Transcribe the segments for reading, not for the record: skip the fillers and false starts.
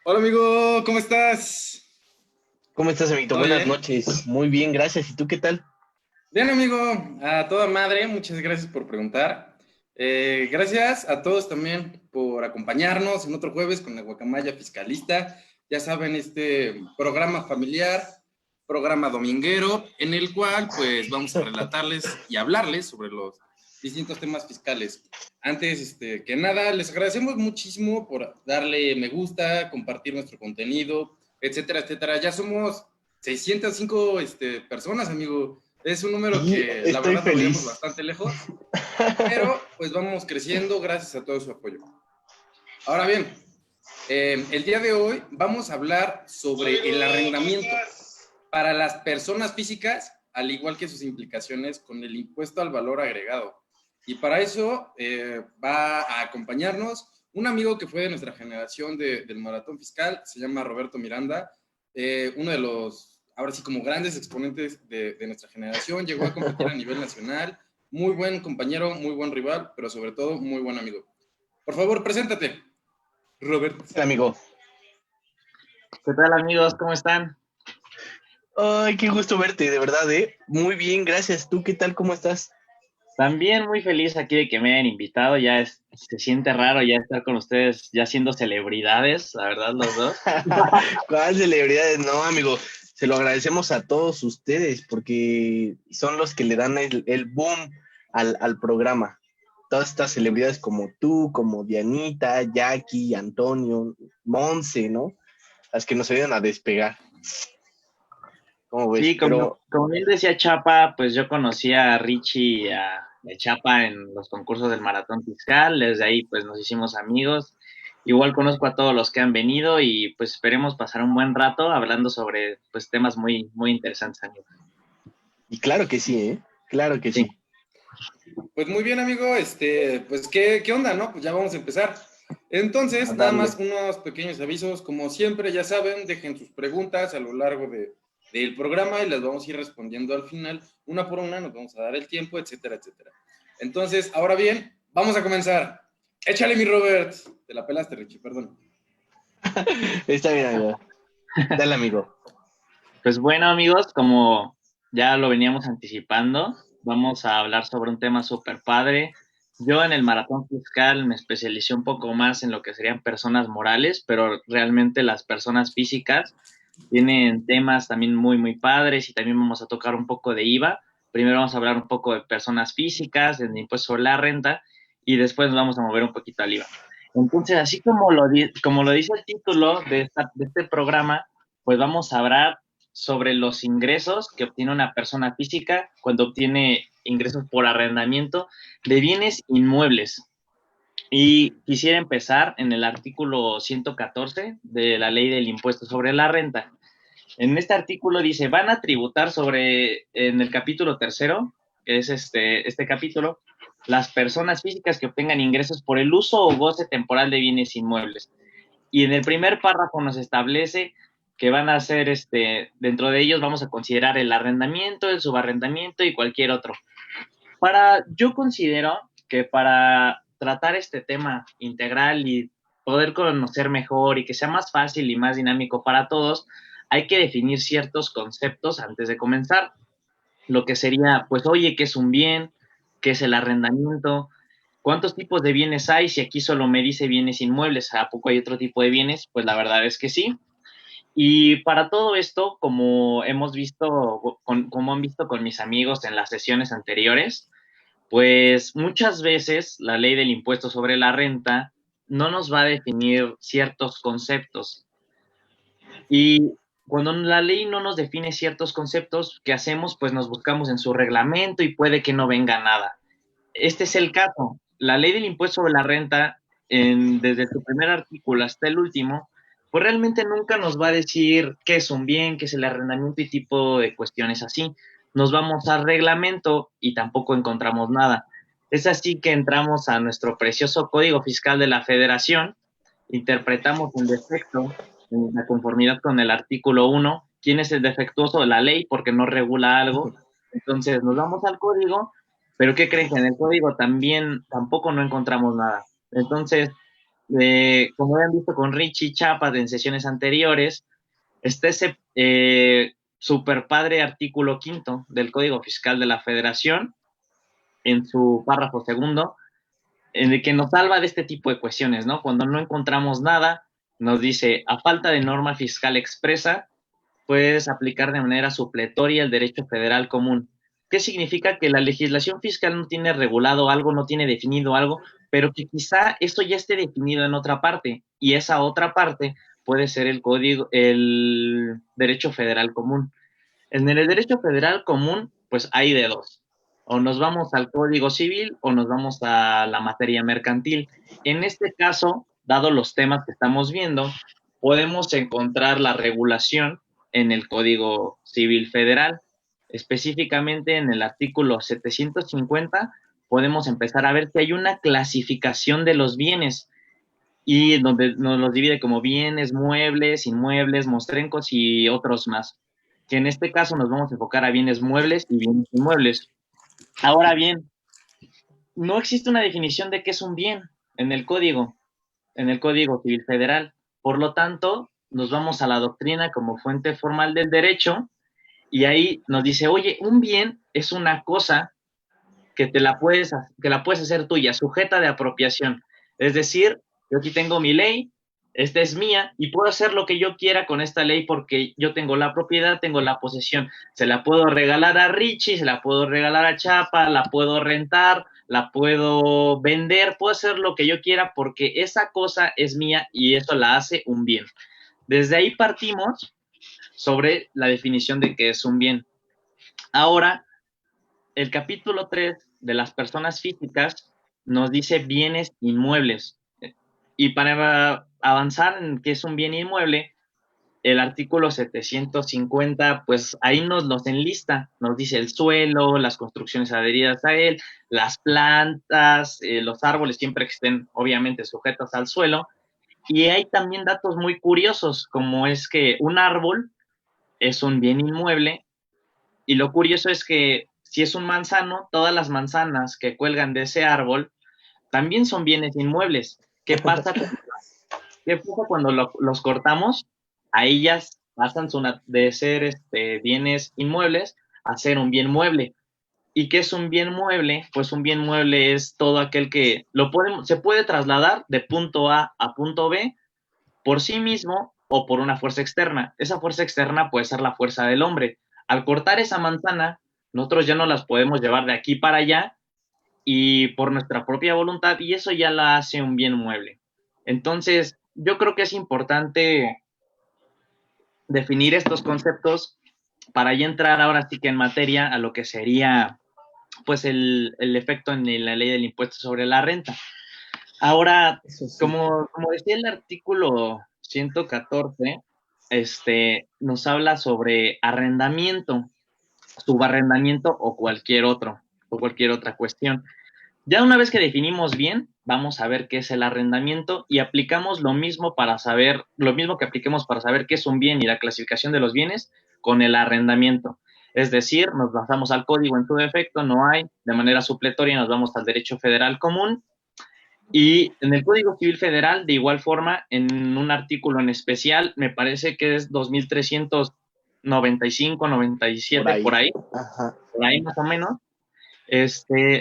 Hola amigo, ¿cómo estás? ¿Cómo estás, amiguito? ¿Todo Buenas bien? noches. Muy bien, gracias. ¿Y tú qué tal? Bien amigo, a toda madre, muchas gracias por preguntar. Gracias a todos también por acompañarnos en otro jueves con la Guacamaya Fiscalista. Ya saben, este programa familiar, programa dominguero, en el cual pues vamos a relatarles y hablarles sobre los distintos temas fiscales. Antes que nada, les agradecemos muchísimo por darle me gusta, compartir nuestro contenido, etcétera, etcétera. Ya somos 605 personas, amigo. Es un número Sí, que la estoy verdad lo veíamos feliz. bastante lejos, pero pues vamos creciendo gracias a todo su apoyo. Ahora bien, el día de hoy vamos a hablar sobre el arrendamiento para las personas físicas, al igual que sus implicaciones con el impuesto al valor agregado. Y para eso va a acompañarnos un amigo que fue de nuestra generación del maratón fiscal, se llama Roberto Miranda, uno de los, ahora sí, como grandes exponentes de nuestra generación, llegó a competir a nivel nacional, muy buen compañero, muy buen rival, pero sobre todo muy buen amigo. Por favor, preséntate, Robert. Hola, amigo. ¿Qué tal amigos? ¿Cómo están? Ay, qué gusto verte, de verdad, ¿eh? Muy bien, gracias. ¿Tú qué tal? ¿Cómo estás? También muy feliz aquí de que me hayan invitado. Se siente raro ya estar con ustedes, ya siendo celebridades, la verdad, los dos. ¿Cuál celebridades? No, amigo. Se lo agradecemos a todos ustedes porque son los que le dan el boom al programa. Todas estas celebridades como tú, como Dianita, Jackie, Antonio, Monse, ¿no? Las que nos ayudan a despegar. ¿Cómo ves? Sí, Pero como bien decía Chapa, pues yo conocí a Richie y a Chapa en los concursos del Maratón Fiscal. Desde ahí, pues nos hicimos amigos. Igual conozco a todos los que han venido y pues esperemos pasar un buen rato hablando sobre pues temas muy, muy interesantes, amigos. y claro que sí, ¿eh? Claro que Sí, sí. Pues muy bien, amigo, pues ¿qué onda, no? Pues ya vamos a empezar. Entonces, A nada más darle. unos pequeños avisos. Como siempre, ya saben, dejen sus preguntas a lo largo del programa y las vamos a ir respondiendo al final, una por una, nos vamos a dar el tiempo, etcétera, etcétera. Entonces, ahora bien, vamos a comenzar. Échale, mi Robert. Te la pelaste, Richie, perdón. Está bien, amigo. Dale, amigo. pues bueno, amigos, como ya lo veníamos anticipando, vamos a hablar sobre un tema súper padre. Yo en el maratón fiscal me especialicé un poco más en lo que serían personas morales, pero realmente las personas físicas tienen temas también muy, muy padres y también vamos a tocar un poco de IVA. Primero vamos a hablar un poco de personas físicas, del impuesto sobre la renta y después nos vamos a mover un poquito al IVA. Entonces, así como lo dice el título de este programa, pues vamos a hablar sobre los ingresos que obtiene una persona física cuando obtiene ingresos por arrendamiento de bienes inmuebles. Y quisiera empezar en el artículo 114 de la ley del impuesto sobre la renta. En este artículo dice, van a tributar en el capítulo tercero, que es este capítulo, las personas físicas que obtengan ingresos por el uso o goce temporal de bienes inmuebles. Y en el primer párrafo nos establece que van a ser, dentro de ellos vamos a considerar el arrendamiento, el subarrendamiento y cualquier otro. Yo considero que para tratar este tema integral y poder conocer mejor y que sea más fácil y más dinámico para todos, hay que definir ciertos conceptos antes de comenzar. Lo que sería, pues, oye, ¿qué es un bien? ¿Qué es el arrendamiento? ¿Cuántos tipos de bienes hay? Si aquí solo me dice bienes inmuebles, ¿a poco hay otro tipo de bienes? Pues la verdad es que sí. Y para todo esto, como hemos visto, como han visto con mis amigos en las sesiones anteriores, pues muchas veces la ley del impuesto sobre la renta no nos va a definir ciertos conceptos. Y cuando la ley no nos define ciertos conceptos, ¿qué hacemos? Pues nos buscamos en su reglamento y puede que no venga nada. Este es el caso. La ley del impuesto sobre la renta, desde su primer artículo hasta el último, pues realmente nunca nos va a decir qué es un bien, qué es el arrendamiento y tipo de cuestiones así. Nos vamos al reglamento y tampoco encontramos nada. Es así que entramos a nuestro precioso Código Fiscal de la Federación, interpretamos un defecto en la conformidad con el artículo 1, quién es el defectuoso de la ley porque no regula algo. Entonces nos vamos al código, pero ¿qué creen? Que en el código también tampoco no encontramos nada. Entonces, como habían visto con Richie Chapa en sesiones anteriores, está ese super padre artículo 5 del Código Fiscal de la Federación, en su párrafo segundo, en el que nos salva de este tipo de cuestiones, ¿no? Cuando no encontramos nada, nos dice, a falta de norma fiscal expresa, puedes aplicar de manera supletoria el derecho federal común. ¿Qué significa? Que la legislación fiscal no tiene regulado algo, no tiene definido algo, pero que quizá esto ya esté definido en otra parte, y esa otra parte puede ser el derecho federal común. En el derecho federal común, pues hay de dos. O nos vamos al Código Civil o nos vamos a la materia mercantil. En este caso, dado los temas que estamos viendo, podemos encontrar la regulación en el Código Civil Federal. Específicamente en el artículo 750 podemos empezar a ver que hay una clasificación de los bienes y donde nos los divide como bienes, muebles, inmuebles, mostrencos y otros más. Que en este caso nos vamos a enfocar a bienes muebles y bienes inmuebles. Ahora bien, no existe una definición de qué es un bien en el Código Civil Federal. Por lo tanto, nos vamos a la doctrina como fuente formal del derecho y ahí nos dice, oye, un bien es una cosa que la puedes hacer tuya, sujeta de apropiación. Es decir, yo aquí tengo mi ley, esta es mía y puedo hacer lo que yo quiera con esta ley porque yo tengo la propiedad, tengo la posesión. Se la puedo regalar a Richie, se la puedo regalar a Chapa, la puedo rentar, la puedo vender, puedo hacer lo que yo quiera porque esa cosa es mía y eso la hace un bien. Desde ahí partimos sobre la definición de qué es un bien. Ahora, el capítulo 3 de las personas físicas nos dice bienes inmuebles. Y para avanzar en qué es un bien inmueble, el artículo 750, pues ahí nos los enlista, nos dice el suelo, las construcciones adheridas a él, las plantas, los árboles siempre que estén obviamente sujetos al suelo. Y hay también datos muy curiosos, como es que un árbol es un bien inmueble y lo curioso es que si es un manzano, todas las manzanas que cuelgan de ese árbol también son bienes inmuebles. ¿Qué pasa, cuando los cortamos? Ahí ya pasan de ser bienes inmuebles a ser un bien mueble. ¿Y qué es un bien mueble? Pues un bien mueble es todo aquel que se puede trasladar de punto A a punto B por sí mismo o por una fuerza externa. Esa fuerza externa puede ser la fuerza del hombre. Al cortar esa manzana, nosotros ya no las podemos llevar de aquí para allá y por nuestra propia voluntad, y eso ya la hace un bien mueble. Entonces, yo creo que es importante definir estos conceptos para ya entrar ahora sí que en materia a lo que sería pues el efecto en la ley del impuesto sobre la renta. Ahora, Eso sí. como decía el artículo 114, nos habla sobre arrendamiento, subarrendamiento o cualquier otra cuestión. Ya una vez que definimos bien, vamos a ver qué es el arrendamiento y aplicamos lo mismo que apliquemos para saber qué es un bien y la clasificación de los bienes con el arrendamiento. Es decir, nos basamos al código en su defecto, no hay, de manera supletoria nos vamos al derecho federal común. Y en el Código Civil Federal, de igual forma, en un artículo en especial, me parece que es 2395, 97, por ahí más o menos,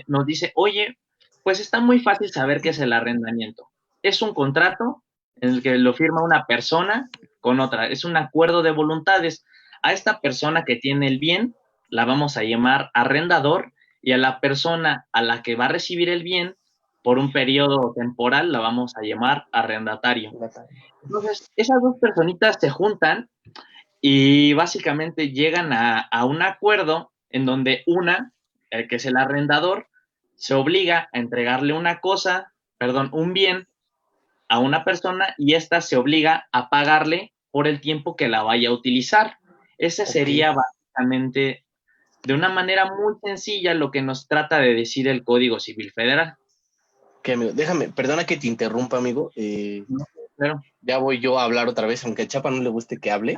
nos dice, oye, pues está muy fácil saber qué es el arrendamiento. Es un contrato en el que lo firma una persona con otra, es un acuerdo de voluntades. A esta persona que tiene el bien la vamos a llamar arrendador y a la persona a la que va a recibir el bien por un periodo temporal la vamos a llamar arrendatario. Entonces, esas dos personitas se juntan y básicamente llegan a un acuerdo en donde el que es el arrendador, se obliga a entregarle un bien a una persona y ésta se obliga a pagarle por el tiempo que la vaya a utilizar. Ese sería básicamente, de una manera muy sencilla, lo que nos trata de decir el Código Civil Federal. Ok, amigo, perdona que te interrumpa, amigo. Claro. Ya voy yo a hablar otra vez, aunque a Chapa no le guste que hable.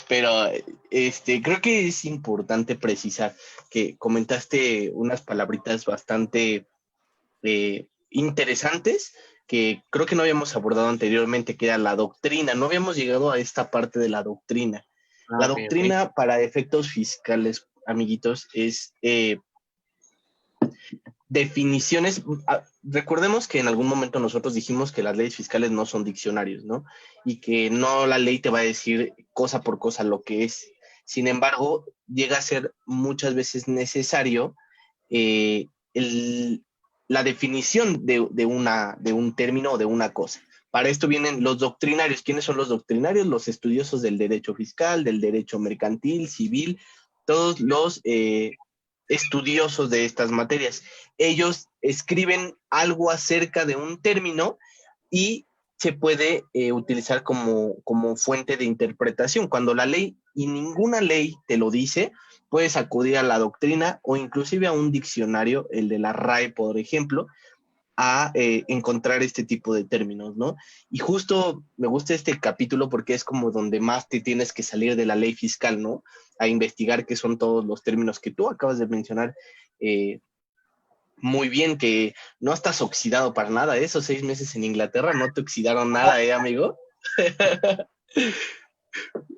Pero creo que es importante precisar que comentaste unas palabritas bastante interesantes que creo que no habíamos abordado anteriormente, que era la doctrina. No habíamos llegado a esta parte de la doctrina. La Ok, ok. doctrina para efectos fiscales, amiguitos, es definiciones. Recordemos que en algún momento nosotros dijimos que las leyes fiscales no son diccionarios, ¿no? Y que no la ley te va a decir cosa por cosa lo que es. Sin embargo, llega a ser muchas veces necesario eh, el, la definición de un término o de una cosa. Para esto vienen los doctrinarios. ¿Quiénes son los doctrinarios? Los estudiosos del derecho fiscal, del derecho mercantil, civil, todos los estudiosos de estas materias. Ellos escriben algo acerca de un término y se puede utilizar como fuente de interpretación. Cuando la ley, y ninguna ley te lo dice, puedes acudir a la doctrina o inclusive a un diccionario, el de la RAE, por ejemplo, a encontrar este tipo de términos, ¿no? Y justo me gusta este capítulo porque es como donde más te tienes que salir de la ley fiscal, ¿no? A investigar qué son todos los términos que tú acabas de mencionar. Muy bien, que no estás oxidado para nada. Esos 6 meses en Inglaterra no te oxidaron nada, amigo?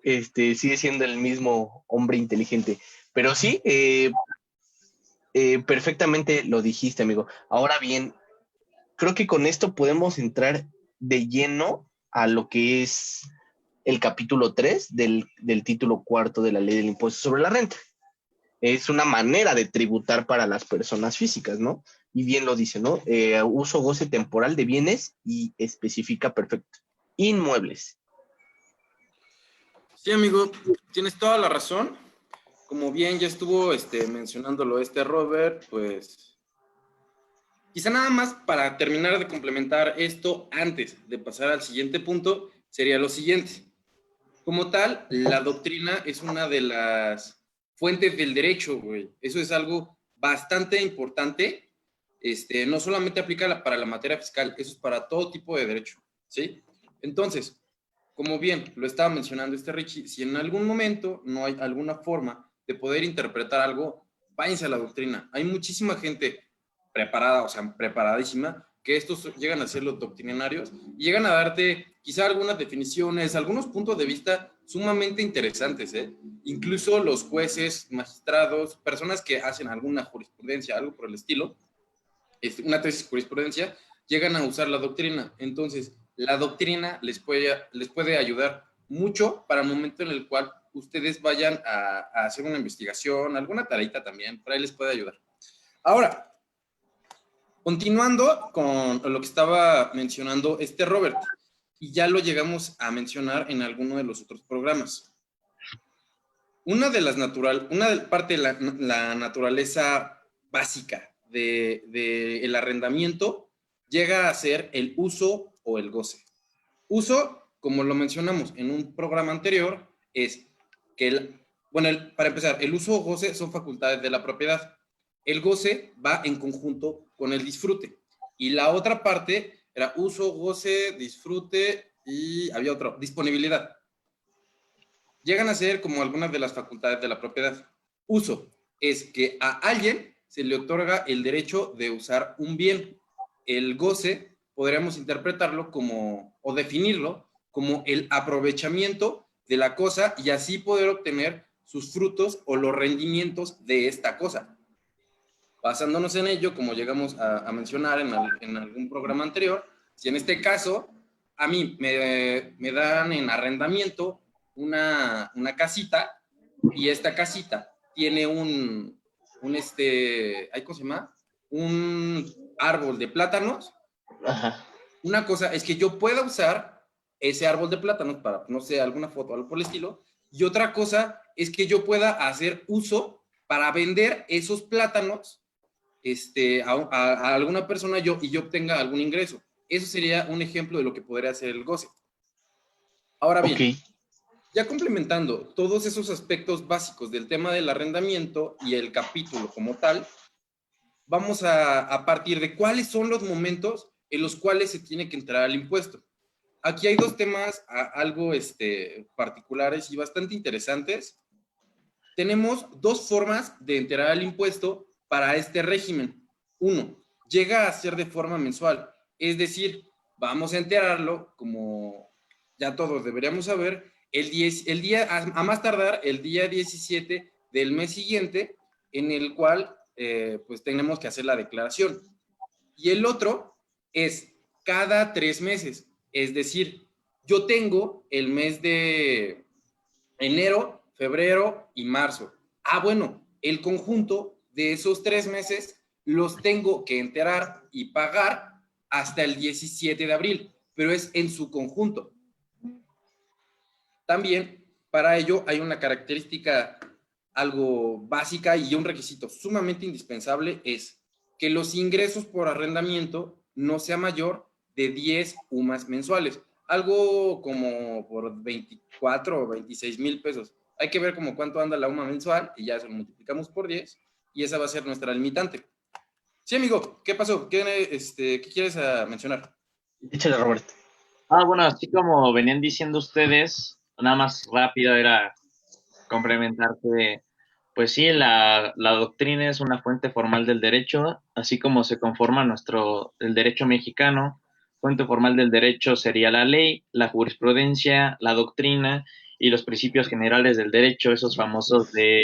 Sigue siendo el mismo hombre inteligente. Pero sí, perfectamente lo dijiste, amigo. Ahora bien, creo que con esto podemos entrar de lleno a lo que es el capítulo 3 del título cuarto de la ley del impuesto sobre la renta. Es una manera de tributar para las personas físicas, ¿no? Y bien lo dice, ¿no? Uso goce temporal de bienes y especifica perfecto. Inmuebles. Sí, amigo, tienes toda la razón. Como bien ya estuvo mencionándolo Robert, pues quizá nada más para terminar de complementar esto antes de pasar al siguiente punto, sería lo siguiente. Como tal, la doctrina es una de las fuentes del derecho, güey. Eso es algo bastante importante. No solamente aplica para la materia fiscal, eso es para todo tipo de derecho, ¿sí? Entonces, como bien lo estaba mencionando Richie, si en algún momento no hay alguna forma de poder interpretar algo, váyanse a la doctrina. Hay muchísima gente preparada, o sea, preparadísima, que estos llegan a ser los doctrinarios y llegan a darte quizá algunas definiciones, algunos puntos de vista sumamente interesantes, ¿eh? Incluso los jueces, magistrados, personas que hacen alguna jurisprudencia, algo por el estilo, una tesis de jurisprudencia, llegan a usar la doctrina. Entonces, la doctrina les puede ayudar mucho para el momento en el cual ustedes vayan a hacer una investigación, alguna tareita también, para ahí les puede ayudar. Ahora, continuando con lo que estaba mencionando Robert, y ya lo llegamos a mencionar en alguno de los otros programas. Una parte de la naturaleza básica del arrendamiento llega a ser el uso o el goce. Uso, como lo mencionamos en un programa anterior, es que para empezar, el uso o goce son facultades de la propiedad. El goce va en conjunto con el disfrute. Y la otra parte era uso, goce, disfrute y había otro, disponibilidad. Llegan a ser como algunas de las facultades de la propiedad. Uso es que a alguien se le otorga el derecho de usar un bien. El goce podríamos interpretarlo como, o definirlo como el aprovechamiento de la cosa y así poder obtener sus frutos o los rendimientos de esta cosa. Basándonos en ello, como llegamos a mencionar en algún programa anterior, si en este caso a mí me dan en arrendamiento una casita y esta casita tiene ¿cómo se llama? Un árbol de plátanos. Ajá. Una cosa es que yo pueda usar ese árbol de plátanos para, no sé, alguna foto o algo por el estilo, y otra cosa es que yo pueda hacer uso para vender esos plátanos a alguna persona y yo obtenga algún ingreso. Eso sería un ejemplo de lo que podría hacer el goce. Ahora Ok. bien, ya complementando todos esos aspectos básicos del tema del arrendamiento y el capítulo como tal, vamos a partir de cuáles son los momentos en los cuales se tiene que entrar al impuesto. Aquí hay dos temas algo particulares y bastante interesantes. Tenemos dos formas de entrar al impuesto para este régimen. Uno, llega a ser de forma mensual. Es decir, vamos a enterarlo, como ya todos deberíamos saber, el día, a más tardar, el día 17 del mes siguiente, en el cual pues tenemos que hacer la declaración. Y el otro es cada 3 meses. Es decir, yo tengo el mes de enero, febrero y marzo. Bueno, el conjunto de esos 3 meses los tengo que enterar y pagar hasta el 17 de abril, pero es en su conjunto. También para ello hay una característica algo básica y un requisito sumamente indispensable es que los ingresos por arrendamiento no sea mayor de 10 UMAS mensuales, algo como por 24 o 26 mil pesos. Hay que ver como cuánto anda la UMA mensual y ya eso lo multiplicamos por 10 y esa va a ser nuestra limitante. Sí, amigo, ¿qué pasó? ¿Qué quieres mencionar? Échale, Roberto. Bueno, así como venían diciendo ustedes, nada más rápido era complementar que, pues sí, la doctrina es una fuente formal del derecho, así como se conforma el derecho mexicano. Fuente formal del derecho sería la ley, la jurisprudencia, la doctrina y los principios generales del derecho, esos famosos de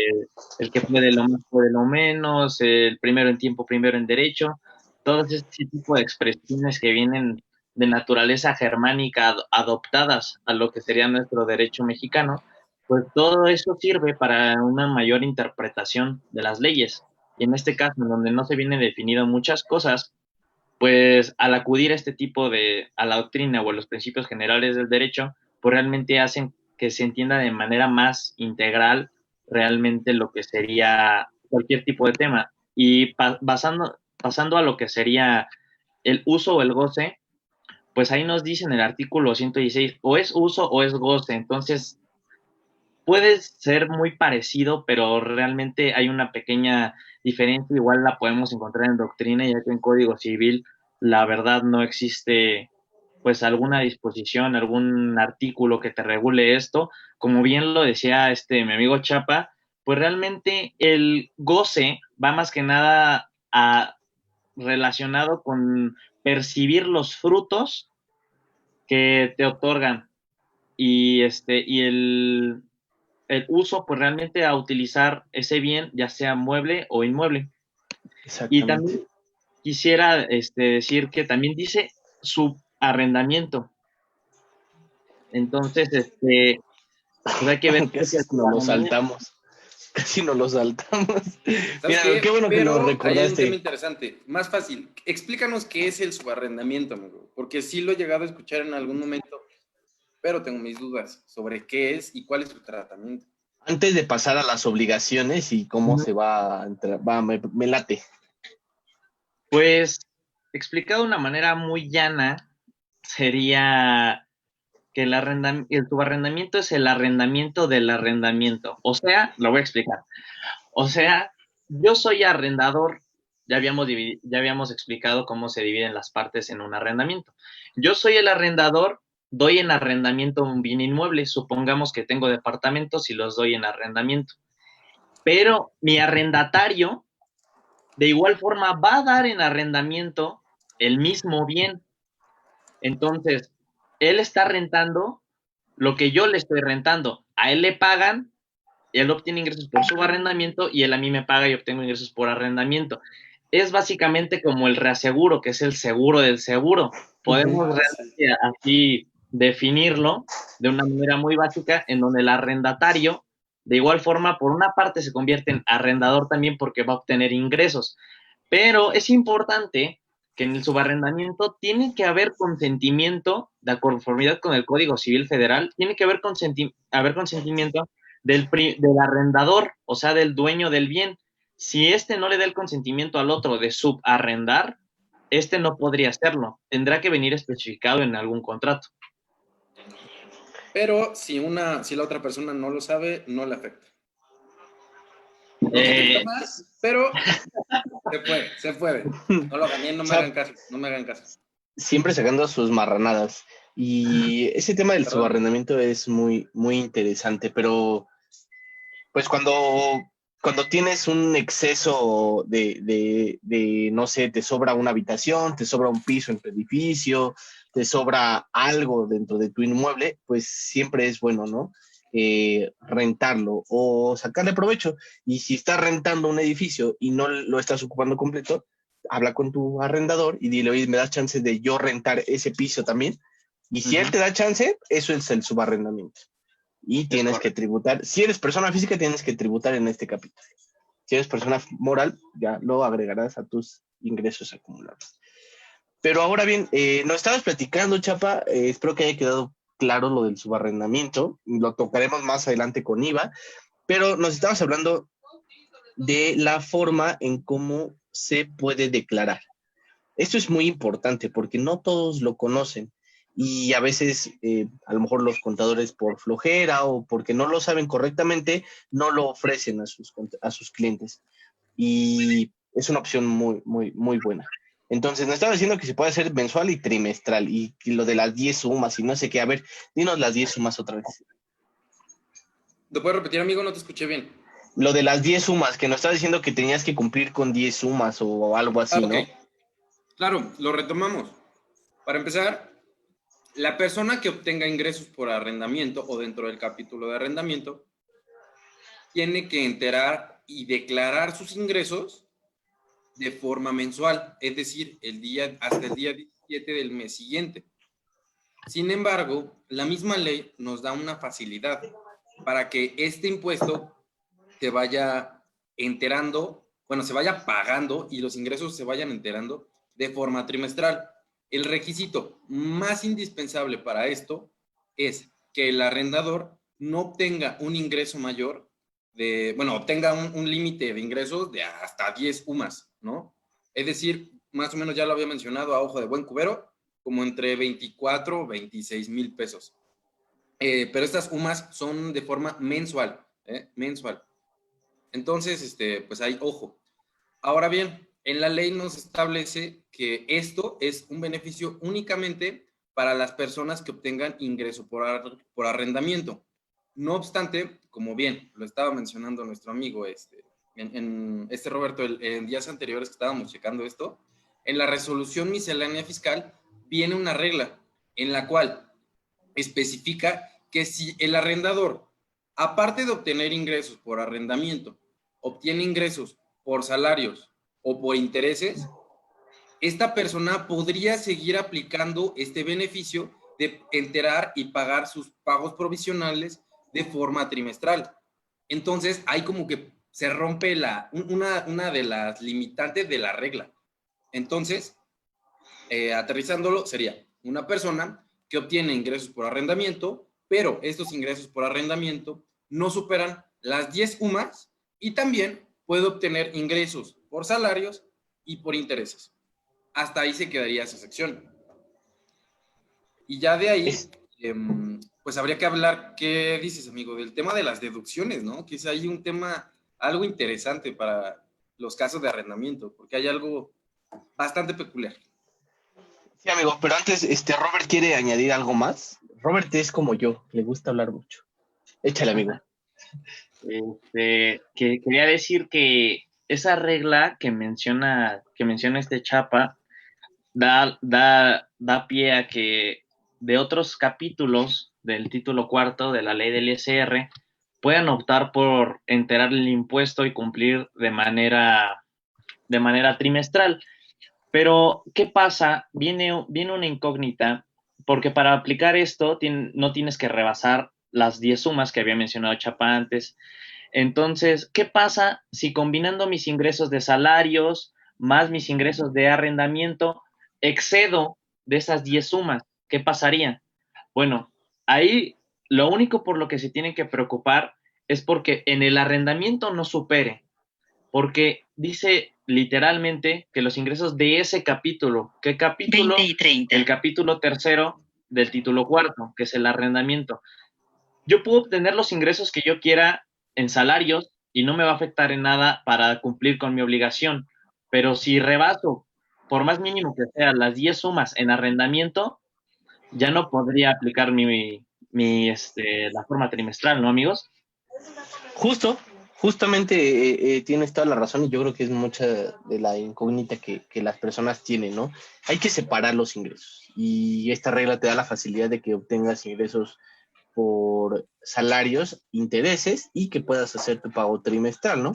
el que puede lo más, puede lo menos, el primero en tiempo, primero en derecho, todo ese tipo de expresiones que vienen de naturaleza germánica adoptadas a lo que sería nuestro derecho mexicano, pues todo eso sirve para una mayor interpretación de las leyes. Y en este caso, en donde no se vienen definidas muchas cosas, pues al acudir a este tipo a la doctrina o a los principios generales del derecho, pues realmente hacen que se entienda de manera más integral realmente lo que sería cualquier tipo de tema. Y pasando a lo que sería el uso o el goce, pues ahí nos dice en el artículo 116, o es uso o es goce. Entonces, puede ser muy parecido, pero realmente hay una pequeña diferencia. Igual la podemos encontrar en doctrina, ya que en Código Civil, la verdad, no existe pues alguna disposición, algún artículo que te regule esto. Como bien lo decía mi amigo Chapa, pues realmente el goce va más que nada relacionado con percibir los frutos que te otorgan y el uso, pues realmente a utilizar ese bien, ya sea mueble o inmueble. Y también Exactamente. quisiera decir que también dice subarrendamiento. Entonces, pues hay que ver qué es Casi el nos lo subarrendamiento. saltamos. Casi nos lo saltamos. ¿Sabes Mira, qué qué? bueno que lo Pero ahí hay un tema recordaste. interesante, más fácil. Explícanos qué es el subarrendamiento, amigo, porque sí lo he llegado a escuchar en algún momento, pero tengo mis dudas sobre qué es y cuál es su tratamiento. Antes de pasar a las obligaciones y cómo se va a entrar, me late. Pues, explicado de una manera muy llana, sería que el subarrendamiento es el arrendamiento del arrendamiento. O sea, lo voy a explicar. O sea, yo soy arrendador, ya habíamos explicado cómo se dividen las partes en un arrendamiento. Yo soy el arrendador, doy en arrendamiento un bien inmueble, supongamos que tengo departamentos y los doy en arrendamiento. Pero mi arrendatario, de igual forma, va a dar en arrendamiento el mismo bien. Entonces, él está rentando lo que yo le estoy rentando. A él le pagan, él obtiene ingresos por su arrendamiento y él a mí me paga y obtengo ingresos por arrendamiento. Es básicamente como el reaseguro, que es el seguro del seguro. Podemos Sí. realmente así definirlo de una manera muy básica, en donde el arrendatario, de igual forma, por una parte se convierte en arrendador también porque va a obtener ingresos. Pero es importante que en el subarrendamiento tiene que haber consentimiento, de conformidad con el Código Civil Federal, tiene que haber consentimiento del arrendador, o sea, del dueño del bien. Si este no le da el consentimiento al otro de subarrendar, este no podría hacerlo. Tendrá que venir especificado en algún contrato. Pero si la otra persona no lo sabe, no le afecta. Nos afecta Eh, más, pero se puede. No lo hagan bien, no O me hagan sea, caso, no me hagan caso. siempre sacando sus marranadas. Y ese tema del Perdón. subarrendamiento es muy, muy interesante, pero pues cuando tienes un exceso no sé, te sobra una habitación, te sobra un piso en tu edificio, te sobra algo dentro de tu inmueble, pues siempre es bueno, ¿no? Rentarlo o sacarle provecho. Y si estás rentando un edificio y no lo estás ocupando completo, habla con tu arrendador y dile, oye, ¿me das chance de yo rentar ese piso también? Y si él te da chance, eso es el subarrendamiento. Y tienes que tributar. Si eres persona física, tienes que tributar en este capítulo. Si eres persona moral, ya lo agregarás a tus ingresos acumulados. Pero ahora bien, nos estabas platicando, Chapa, espero que haya quedado claro lo del subarrendamiento, lo tocaremos más adelante con IVA, pero nos estabas hablando de la forma en cómo se puede declarar. Esto es muy importante porque no todos lo conocen y a veces a lo mejor los contadores por flojera o porque no lo saben correctamente no lo ofrecen a sus clientes y es una opción muy, muy, muy buena. Entonces, nos estaba diciendo que se puede hacer mensual y trimestral y lo de las 10 sumas y no sé qué. A ver, dinos las 10 sumas otra vez. ¿Te puedes repetir, amigo? No te escuché bien. Lo de las 10 sumas, que nos estaba diciendo que tenías que cumplir con 10 sumas o algo así, Ok. ¿no? Claro, lo retomamos. Para empezar, la persona que obtenga ingresos por arrendamiento o dentro del capítulo de arrendamiento tiene que enterar y declarar sus ingresos de forma mensual, es decir, hasta el día 17 del mes siguiente. Sin embargo, la misma ley nos da una facilidad para que este impuesto se vaya enterando, bueno, se vaya pagando y los ingresos se vayan enterando de forma trimestral. El requisito más indispensable para esto es que el arrendador no obtenga un ingreso mayor obtenga un límite de ingresos de hasta 10 UMAS, ¿no? Es decir, más o menos ya lo había mencionado a ojo de buen cubero, como entre 24 o 26 mil pesos. Pero estas UMAS son de forma mensual, mensual. Entonces, pues ahí, ojo. Ahora bien, en la ley nos establece que esto es un beneficio únicamente para las personas que obtengan ingreso por arrendamiento. No obstante, como bien lo estaba mencionando nuestro amigo en Roberto en días anteriores que estábamos checando esto, en la resolución miscelánea fiscal viene una regla en la cual especifica que si el arrendador, aparte de obtener ingresos por arrendamiento, obtiene ingresos por salarios o por intereses, esta persona podría seguir aplicando este beneficio de enterar y pagar sus pagos provisionales de forma trimestral. Entonces, hay como que se rompe una de las limitantes de la regla. Entonces, aterrizándolo, sería una persona que obtiene ingresos por arrendamiento, pero estos ingresos por arrendamiento no superan las 10 UMAS y también puede obtener ingresos por salarios y por intereses. Hasta ahí se quedaría esa sección. Y ya de ahí, pues habría que hablar, ¿qué dices, amigo? Del tema de las deducciones, ¿no? Que es ahí un tema algo interesante para los casos de arrendamiento, porque hay algo bastante peculiar. Sí, amigo, pero antes, Robert quiere añadir algo más. Robert es como yo, le gusta hablar mucho. Échale, amigo. Que quería decir que esa regla que menciona este Chapa da pie a que de otros capítulos del título cuarto de la ley del ISR puedan optar por enterar el impuesto y cumplir de manera trimestral. Pero, ¿qué pasa? Viene una incógnita, porque para aplicar esto no tienes que rebasar las 10 sumas que había mencionado Chapa antes. Entonces, ¿qué pasa si combinando mis ingresos de salarios más mis ingresos de arrendamiento excedo de esas 10 sumas? ¿Qué pasaría? Bueno, ahí lo único por lo que se tienen que preocupar es porque en el arrendamiento no supere, porque dice literalmente que los ingresos de ese capítulo, ¿qué capítulo? 20 y 30. El capítulo tercero del título cuarto, que es el arrendamiento. Yo puedo obtener los ingresos que yo quiera en salarios y no me va a afectar en nada para cumplir con mi obligación, pero si rebaso, por más mínimo que sea, las 10 sumas en arrendamiento, ya no podría aplicar la forma trimestral, ¿no, amigos? Justo, Justamente tienes toda la razón y yo creo que es mucha de la incógnita que las personas tienen, ¿no? Hay que separar los ingresos y esta regla te da la facilidad de que obtengas ingresos por salarios, intereses y que puedas hacer tu pago trimestral, ¿no?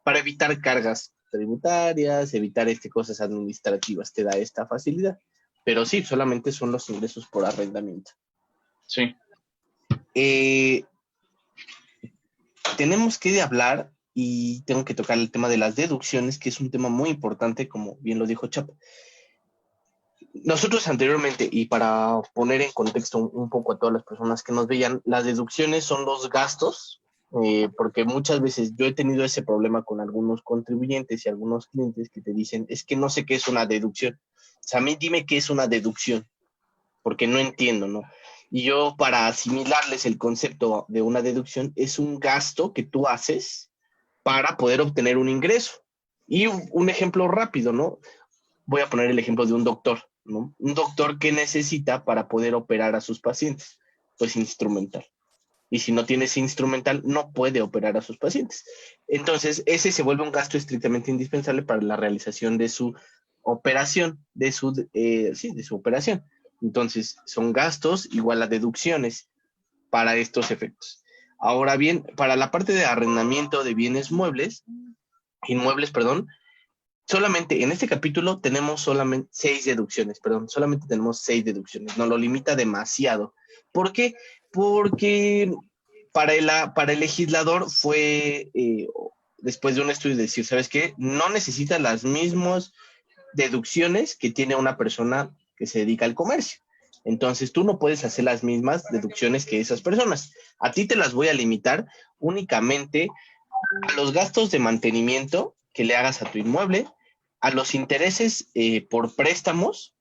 Para evitar cargas tributarias, evitar cosas administrativas, te da esta facilidad. Pero sí, solamente son los ingresos por arrendamiento. Sí. Tenemos que hablar y tengo que tocar el tema de las deducciones, que es un tema muy importante, como bien lo dijo Chap. Nosotros anteriormente, y para poner en contexto un poco a todas las personas que nos veían, las deducciones son los gastos, porque muchas veces yo he tenido ese problema con algunos contribuyentes y algunos clientes que te dicen, es que no sé qué es una deducción. O sea, a mí dime qué es una deducción, porque no entiendo, ¿no? Y yo, para asimilarles el concepto de una deducción, es un gasto que tú haces para poder obtener un ingreso. Y un ejemplo rápido, ¿no? Voy a poner el ejemplo de un doctor, ¿no? Un doctor que necesita para poder operar a sus pacientes, pues instrumental. Y si no tiene ese instrumental, no puede operar a sus pacientes. Entonces, ese se vuelve un gasto estrictamente indispensable para la realización de su operación, de su operación. Entonces, son gastos igual a deducciones para estos efectos. Ahora bien, para la parte de arrendamiento de bienes inmuebles, perdón, solamente en este capítulo tenemos solamente 6 deducciones, nos lo limita demasiado. ¿Por qué? Porque para el legislador fue, después de un estudio, decir, ¿sabes qué? No necesita las mismas deducciones que tiene una persona que se dedica al comercio. Entonces tú no puedes hacer las mismas deducciones que esas personas. A ti te las voy a limitar únicamente a los gastos de mantenimiento que le hagas a tu inmueble, a los intereses por préstamos,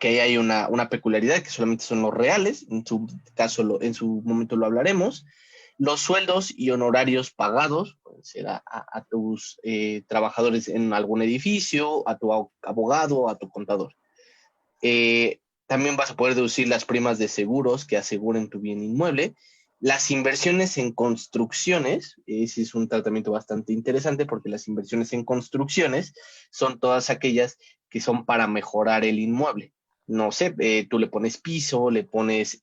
que ahí hay una peculiaridad que solamente son los reales, en su caso, en su momento lo hablaremos, los sueldos y honorarios pagados, pueden ser a tus trabajadores en algún edificio, a tu abogado, a tu contador. También vas a poder deducir las primas de seguros que aseguren tu bien inmueble, las inversiones en construcciones. Ese es un tratamiento bastante interesante porque las inversiones en construcciones son todas aquellas que son para mejorar el inmueble. No sé, tú le pones piso, le pones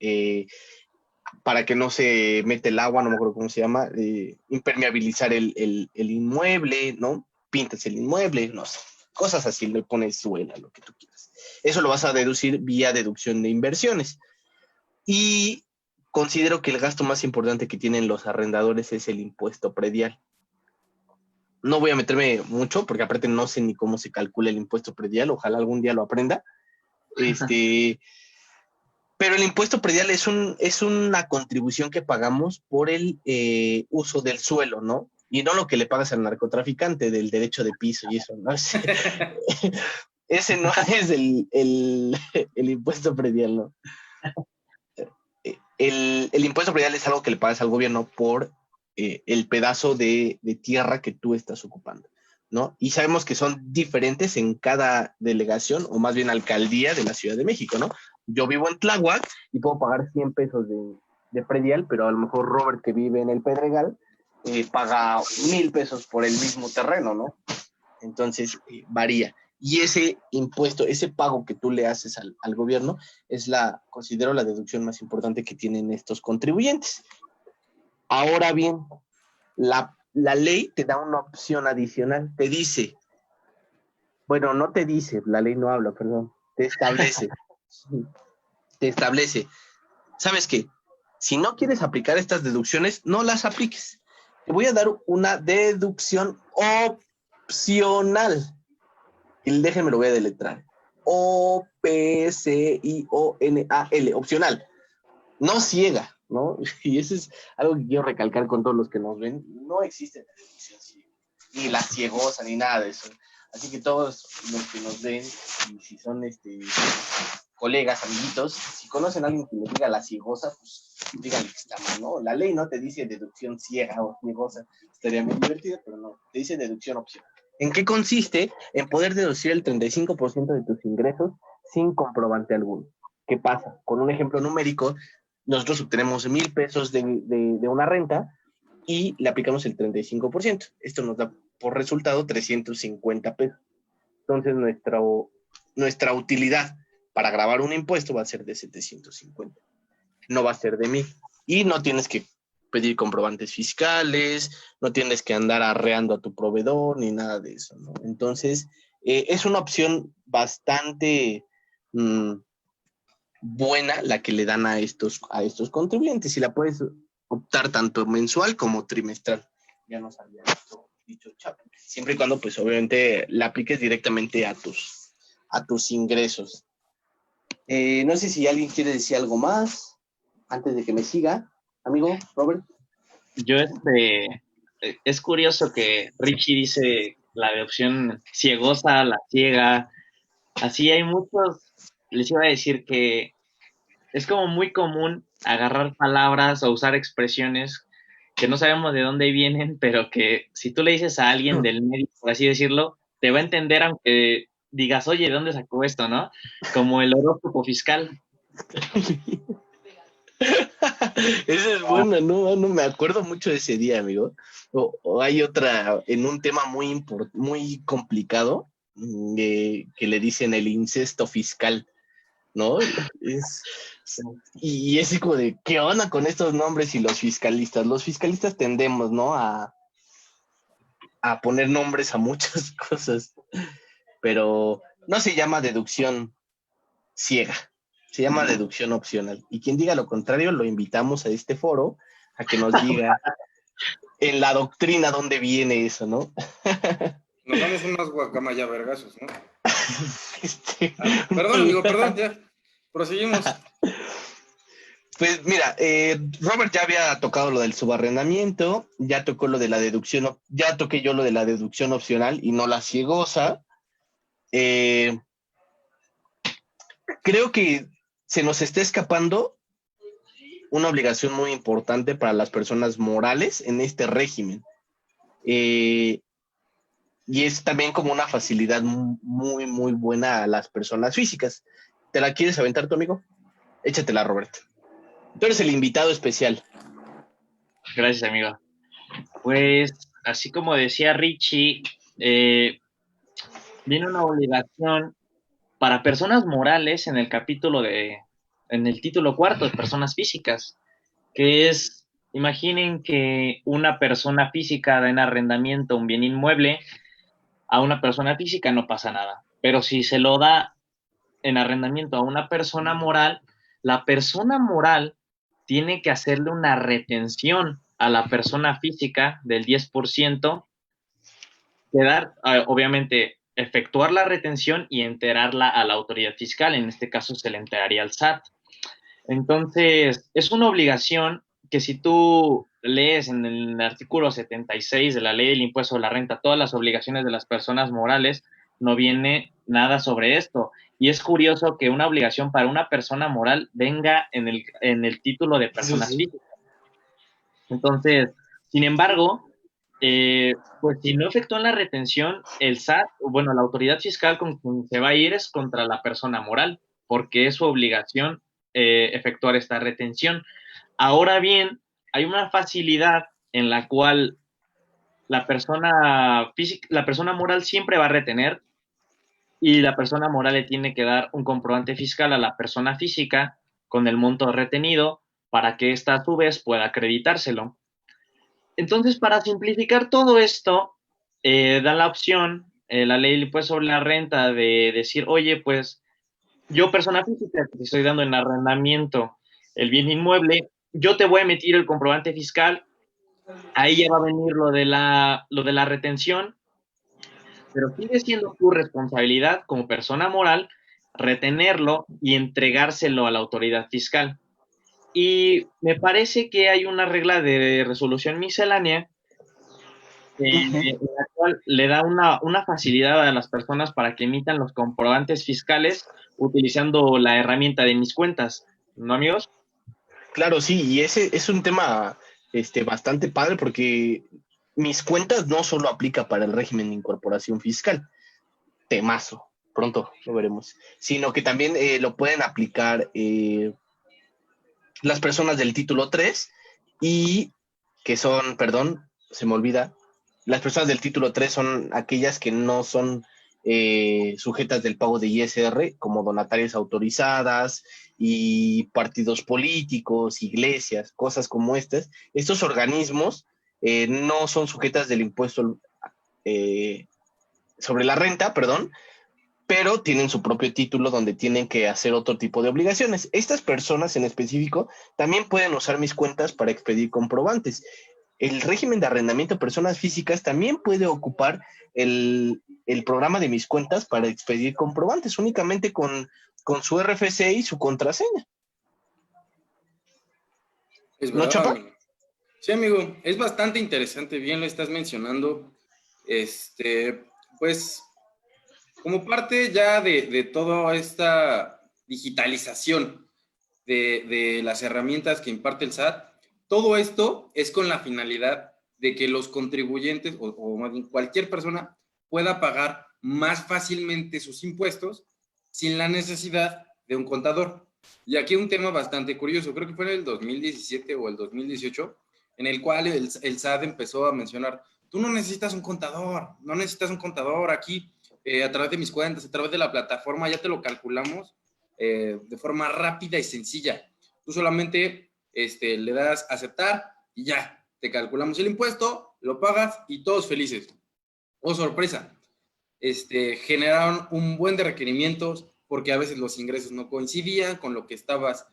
para que no se mete el agua, no me acuerdo cómo se llama, impermeabilizar el inmueble, ¿no? Pintas el inmueble, no sé, cosas así, le pones suela, lo que tú quieras. Eso lo vas a deducir vía deducción de inversiones. Y considero que el gasto más importante que tienen los arrendadores es el impuesto predial. No voy a meterme mucho, porque aparte no sé ni cómo se calcula el impuesto predial, ojalá algún día lo aprenda. Pero el impuesto predial es una contribución que pagamos por el uso del suelo, ¿no? Y no lo que le pagas al narcotraficante del derecho de piso y eso, ¿no? Ese no es el impuesto predial, ¿no? El impuesto predial es algo que le pagas al gobierno por el pedazo de tierra que tú estás ocupando, ¿no? Y sabemos que son diferentes en cada delegación, o más bien alcaldía de la Ciudad de México, ¿no? Yo vivo en Tláhuac y puedo pagar 100 pesos de predial, pero a lo mejor Robert, que vive en el Pedregal, paga 1,000 pesos por el mismo terreno, ¿no? Entonces, varía. Y ese impuesto, ese pago que tú le haces al gobierno, considero la deducción más importante que tienen estos contribuyentes. Ahora bien, la ley te da una opción adicional. Te dice, bueno, no te dice, la ley no habla, perdón, te establece, ¿sabes qué? Si no quieres aplicar estas deducciones, no las apliques. Te voy a dar una deducción opcional. Y déjenme lo voy a deletrar. OPCIONAL, opcional. No ciega, ¿no? Y eso es algo que quiero recalcar con todos los que nos ven. No existe deducción ciega, ni la ciegosa, ni nada de eso. Así que todos los que nos ven, y si son colegas, amiguitos, si conocen a alguien que les diga la ciegosa, pues díganle que está mal, ¿no? La ley no te dice deducción ciega o ciegosa. Estaría muy divertido, pero no. Te dice deducción opcional. ¿En qué consiste? En poder deducir el 35% de tus ingresos sin comprobante alguno. ¿Qué pasa? Con un ejemplo numérico, nosotros obtenemos 1,000 pesos de una renta y le aplicamos el 35%. Esto nos da por resultado 350 pesos. Entonces, nuestra utilidad para grabar un impuesto va a ser de 750. No va a ser de 1000. Y no tienes que pedir comprobantes fiscales, no tienes que andar arreando a tu proveedor, ni nada de eso, ¿no? Entonces, es una opción bastante buena la que le dan a estos contribuyentes, y la puedes optar tanto mensual como trimestral. Ya nos había dicho Chapo. Siempre y cuando, pues, obviamente, la apliques directamente a tus ingresos. No sé si alguien quiere decir algo más antes de que me siga, amigo Robert. Yo, es curioso que Richie dice la de opción ciegosa, la ciega. Así hay muchos, les iba a decir que es como muy común agarrar palabras o usar expresiones que no sabemos de dónde vienen, pero que si tú le dices a alguien del medio, por así decirlo, te va a entender aunque digas, oye, ¿de dónde sacó esto, no? Como el horóscopo fiscal. Esa es buena, no me acuerdo mucho de ese día, amigo. O hay otra, en un tema muy complicado, que le dicen el incesto fiscal, ¿no? Y es como de, ¿qué onda con estos nombres y los fiscalistas? Los fiscalistas tendemos, ¿no? A poner nombres a muchas cosas, pero no se llama deducción ciega, se llama deducción opcional. Y quien diga lo contrario, lo invitamos a este foro a que nos diga en la doctrina dónde viene eso, ¿no? Nos damos unas guacamaya vergazos, ¿no? Perdón, amigo, perdón, ya. Proseguimos. Pues mira, Robert ya había tocado lo del subarrendamiento, ya tocó lo de la deducción, ya toqué yo lo de la deducción opcional y no la ciegosa. Creo que se nos está escapando una obligación muy importante para las personas morales en este régimen. Y es también como una facilidad muy, muy buena a las personas físicas. ¿Te la quieres aventar tu amigo? Échatela, Robert. Tú eres el invitado especial. Gracias, amigo. Pues, así como decía Richie, viene una obligación para personas morales en el en el título cuarto de personas físicas, que es, imaginen que una persona física da en arrendamiento un bien inmueble a una persona física, no pasa nada. Pero si se lo da en arrendamiento a una persona moral, la persona moral tiene que hacerle una retención a la persona física del 10%, quedar, obviamente, efectuar la retención y enterarla a la autoridad fiscal. En este caso se le enteraría al SAT. Entonces, es una obligación que si tú lees en el artículo 76 de la ley del impuesto a la renta todas las obligaciones de las personas morales, no viene nada sobre esto. Y es curioso que una obligación para una persona moral venga en el título de personas físicas. Entonces, sin embargo, pues si no efectúan la retención, el SAT, bueno, la autoridad fiscal con quien se va a ir es contra la persona moral, porque es su obligación efectuar esta retención. Ahora bien, hay una facilidad en la cual la persona física, la persona moral siempre va a retener, y la persona moral le tiene que dar un comprobante fiscal a la persona física con el monto retenido para que ésta a su vez pueda acreditárselo. Entonces, para simplificar todo esto, da la opción, la ley pues, sobre la renta, de decir, oye, pues yo, persona física, que te estoy dando en arrendamiento el bien inmueble, yo te voy a emitir el comprobante fiscal, ahí ya va a venir lo de la retención, pero sigue siendo tu responsabilidad como persona moral retenerlo y entregárselo a la autoridad fiscal. Y me parece que hay una regla de resolución miscelánea en la cual le da una facilidad a las personas para que emitan los comprobantes fiscales utilizando la herramienta de mis cuentas, ¿no, amigos? Claro, sí, y ese es un tema bastante padre, porque mis cuentas no solo aplica para el régimen de incorporación fiscal, temazo, pronto lo veremos, sino que también lo pueden aplicar las personas del título 3 y que son, perdón, se me olvida, las personas del título 3 son aquellas que no son sujetas del pago de ISR, como donatarias autorizadas y partidos políticos, iglesias, cosas como estas. Estos organismos no son sujetas del impuesto sobre la renta, perdón, pero tienen su propio título donde tienen que hacer otro tipo de obligaciones. Estas personas en específico también pueden usar mis cuentas para expedir comprobantes. El régimen de arrendamiento de personas físicas también puede ocupar el programa de mis cuentas para expedir comprobantes únicamente con su RFC y su contraseña. Es ¿No, verdad, Chapa? amigo. Sí, amigo, es bastante interesante, bien lo estás mencionando. Pues, como parte ya de toda esta digitalización de las herramientas que imparte el SAT, todo esto es con la finalidad de que los contribuyentes o más bien cualquier persona pueda pagar más fácilmente sus impuestos sin la necesidad de un contador. Y aquí un tema bastante curioso, creo que fue en el 2017 o el 2018, en el cual el SAT empezó a mencionar, tú no necesitas un contador, no necesitas un contador aquí, a través de mis cuentas, a través de la plataforma, ya te lo calculamos de forma rápida y sencilla. Tú solamente le das aceptar y ya, te calculamos el impuesto, lo pagas y todos felices. Oh, sorpresa, generaron un buen de requerimientos porque a veces los ingresos no coincidían con lo que estabas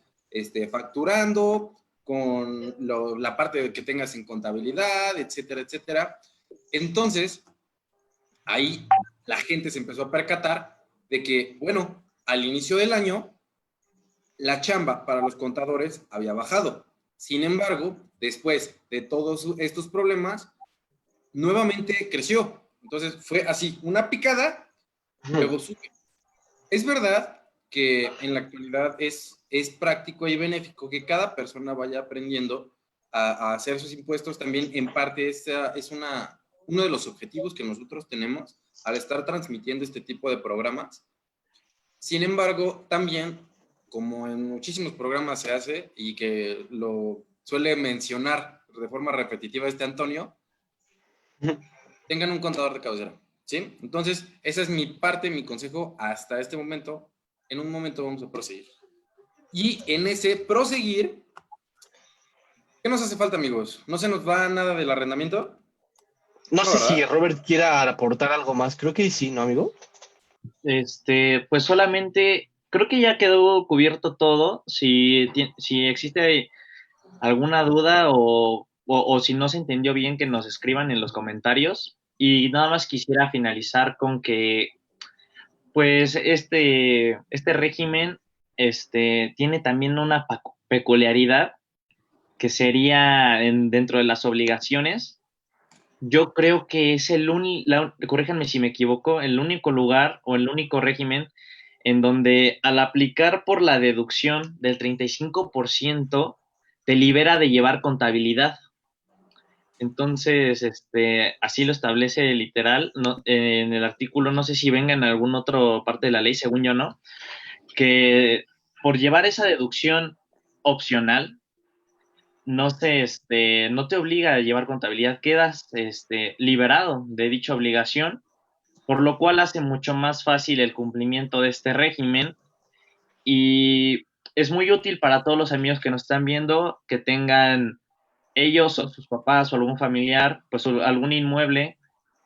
facturando, con la parte que tengas en contabilidad, etcétera, etcétera. Entonces, ahí la gente se empezó a percatar de que, bueno, al inicio del año, la chamba para los contadores había bajado. Sin embargo, después de todos estos problemas, nuevamente creció. Entonces fue así, una picada, luego sube. Es verdad que en la actualidad es práctico y benéfico que cada persona vaya aprendiendo a hacer sus impuestos. También en parte es uno de los objetivos que nosotros tenemos al estar transmitiendo este tipo de programas. Sin embargo, también, como en muchísimos programas se hace y que lo suele mencionar de forma repetitiva Antonio, tengan un contador de cabecera, ¿sí? Entonces, esa es mi parte, mi consejo hasta este momento. En un momento vamos a proseguir. Y en ese proseguir, ¿qué nos hace falta, amigos? ¿No se nos va nada del arrendamiento? No No, sé si ¿verdad? Robert quiera aportar algo más. Creo que sí, ¿no, amigo? Pues solamente creo que ya quedó cubierto todo. Si existe alguna duda o si no se entendió bien, que nos escriban en los comentarios. Y nada más quisiera finalizar con que, pues, este régimen, tiene también una peculiaridad que sería dentro de las obligaciones. Yo creo que es corríjanme si me equivoco, el único lugar o el único régimen en donde al aplicar por la deducción del 35% te libera de llevar contabilidad. Entonces, así lo establece literal, no, en el artículo, no sé si venga en alguna otra parte de la ley, según yo no, que por llevar esa deducción opcional, no te obliga a llevar contabilidad, quedas liberado de dicha obligación, por lo cual hace mucho más fácil el cumplimiento de este régimen y es muy útil para todos los amigos que nos están viendo, que tengan ellos o sus papás o algún familiar, pues algún inmueble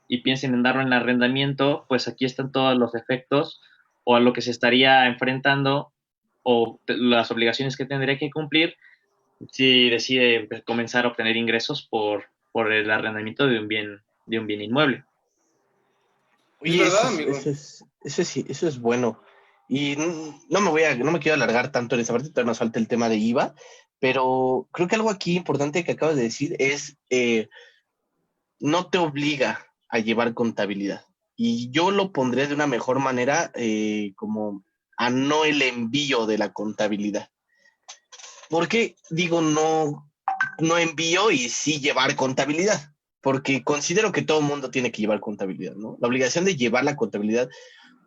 y piensen en darlo en arrendamiento, pues aquí están todos los efectos o a lo que se estaría enfrentando o las obligaciones que tendría que cumplir si decide comenzar a obtener ingresos por el arrendamiento de un bien inmueble. Es Oye, verdad, amigo. eso es bueno. Y no me quiero alargar tanto en esa parte, todavía nos falta el tema de IVA, pero creo que algo aquí importante que acabas de decir es no te obliga a llevar contabilidad. Y yo lo pondré de una mejor manera, como a no el envío de la contabilidad. ¿Por qué digo no envío y sí llevar contabilidad? Porque considero que todo el mundo tiene que llevar contabilidad, ¿no? La obligación de llevar la contabilidad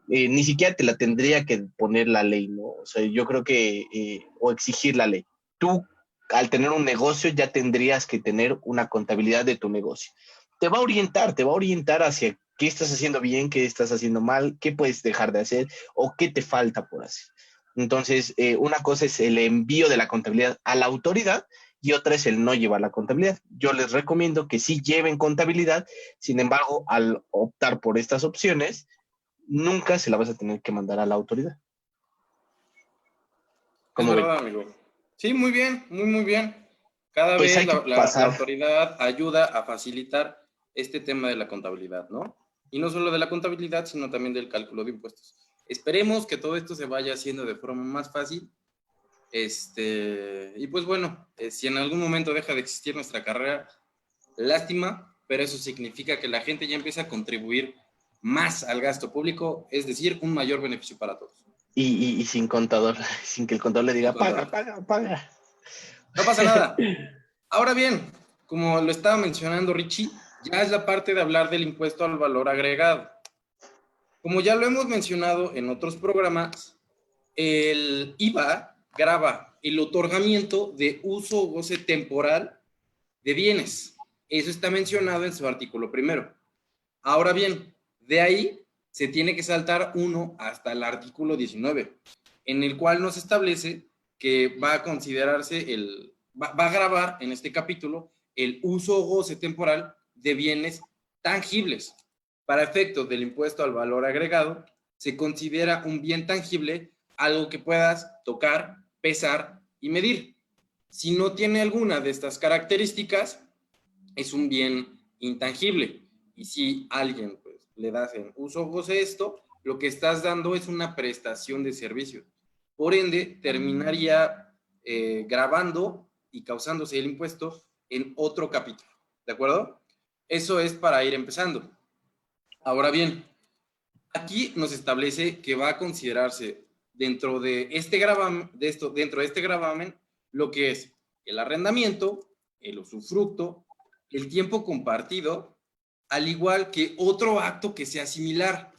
ni siquiera te la tendría que poner la ley, ¿no? O sea, yo creo que, o exigir la ley. Tú, al tener un negocio ya tendrías que tener una contabilidad de tu negocio. Te va a orientar hacia qué estás haciendo bien, qué estás haciendo mal, qué puedes dejar de hacer o qué te falta por hacer. Entonces, una cosa es el envío de la contabilidad a la autoridad y otra es el no llevar la contabilidad. Yo les recomiendo que sí lleven contabilidad, sin embargo, al optar por estas opciones, nunca se la vas a tener que mandar a la autoridad. Es ¿Cómo ven? verdad, amigo. Sí, muy bien, muy bien. Cada Pues vez hay que la pasar. autoridad ayuda a facilitar este tema de la contabilidad, ¿no? Y no solo de la contabilidad, sino también del cálculo de impuestos. Esperemos que todo esto se vaya haciendo de forma más fácil. Y pues bueno, si en algún momento deja de existir nuestra carrera, lástima, pero eso significa que la gente ya empieza a contribuir más al gasto público, es decir, un mayor beneficio para todos. Y sin contador, sin que el contador le Sin diga, paga, contador. paga, paga. No pasa nada. Ahora bien, como lo estaba mencionando Richie, ya es la parte de hablar del impuesto al valor agregado. Como ya lo hemos mencionado en otros programas, el IVA grava el otorgamiento de uso o goce temporal de bienes. Eso está mencionado en su artículo primero. Ahora bien, de ahí se tiene que saltar uno hasta el artículo 19, en el cual nos establece que va a considerarse va a gravar en este capítulo el uso o goce temporal de bienes tangibles. Para efectos del impuesto al valor agregado, se considera un bien tangible algo que puedas tocar, pesar y medir. Si no tiene alguna de estas características, es un bien intangible. Y si alguien pues, le das en uso o goce esto, lo que estás dando es una prestación de servicio. Por ende, terminaría grabando y causándose el impuesto en otro capítulo. ¿De acuerdo? Eso es para ir empezando. Ahora bien, aquí nos establece que va a considerarse dentro de este gravamen, dentro de este gravamen, lo que es el arrendamiento, el usufructo, el tiempo compartido, al igual que otro acto que sea similar.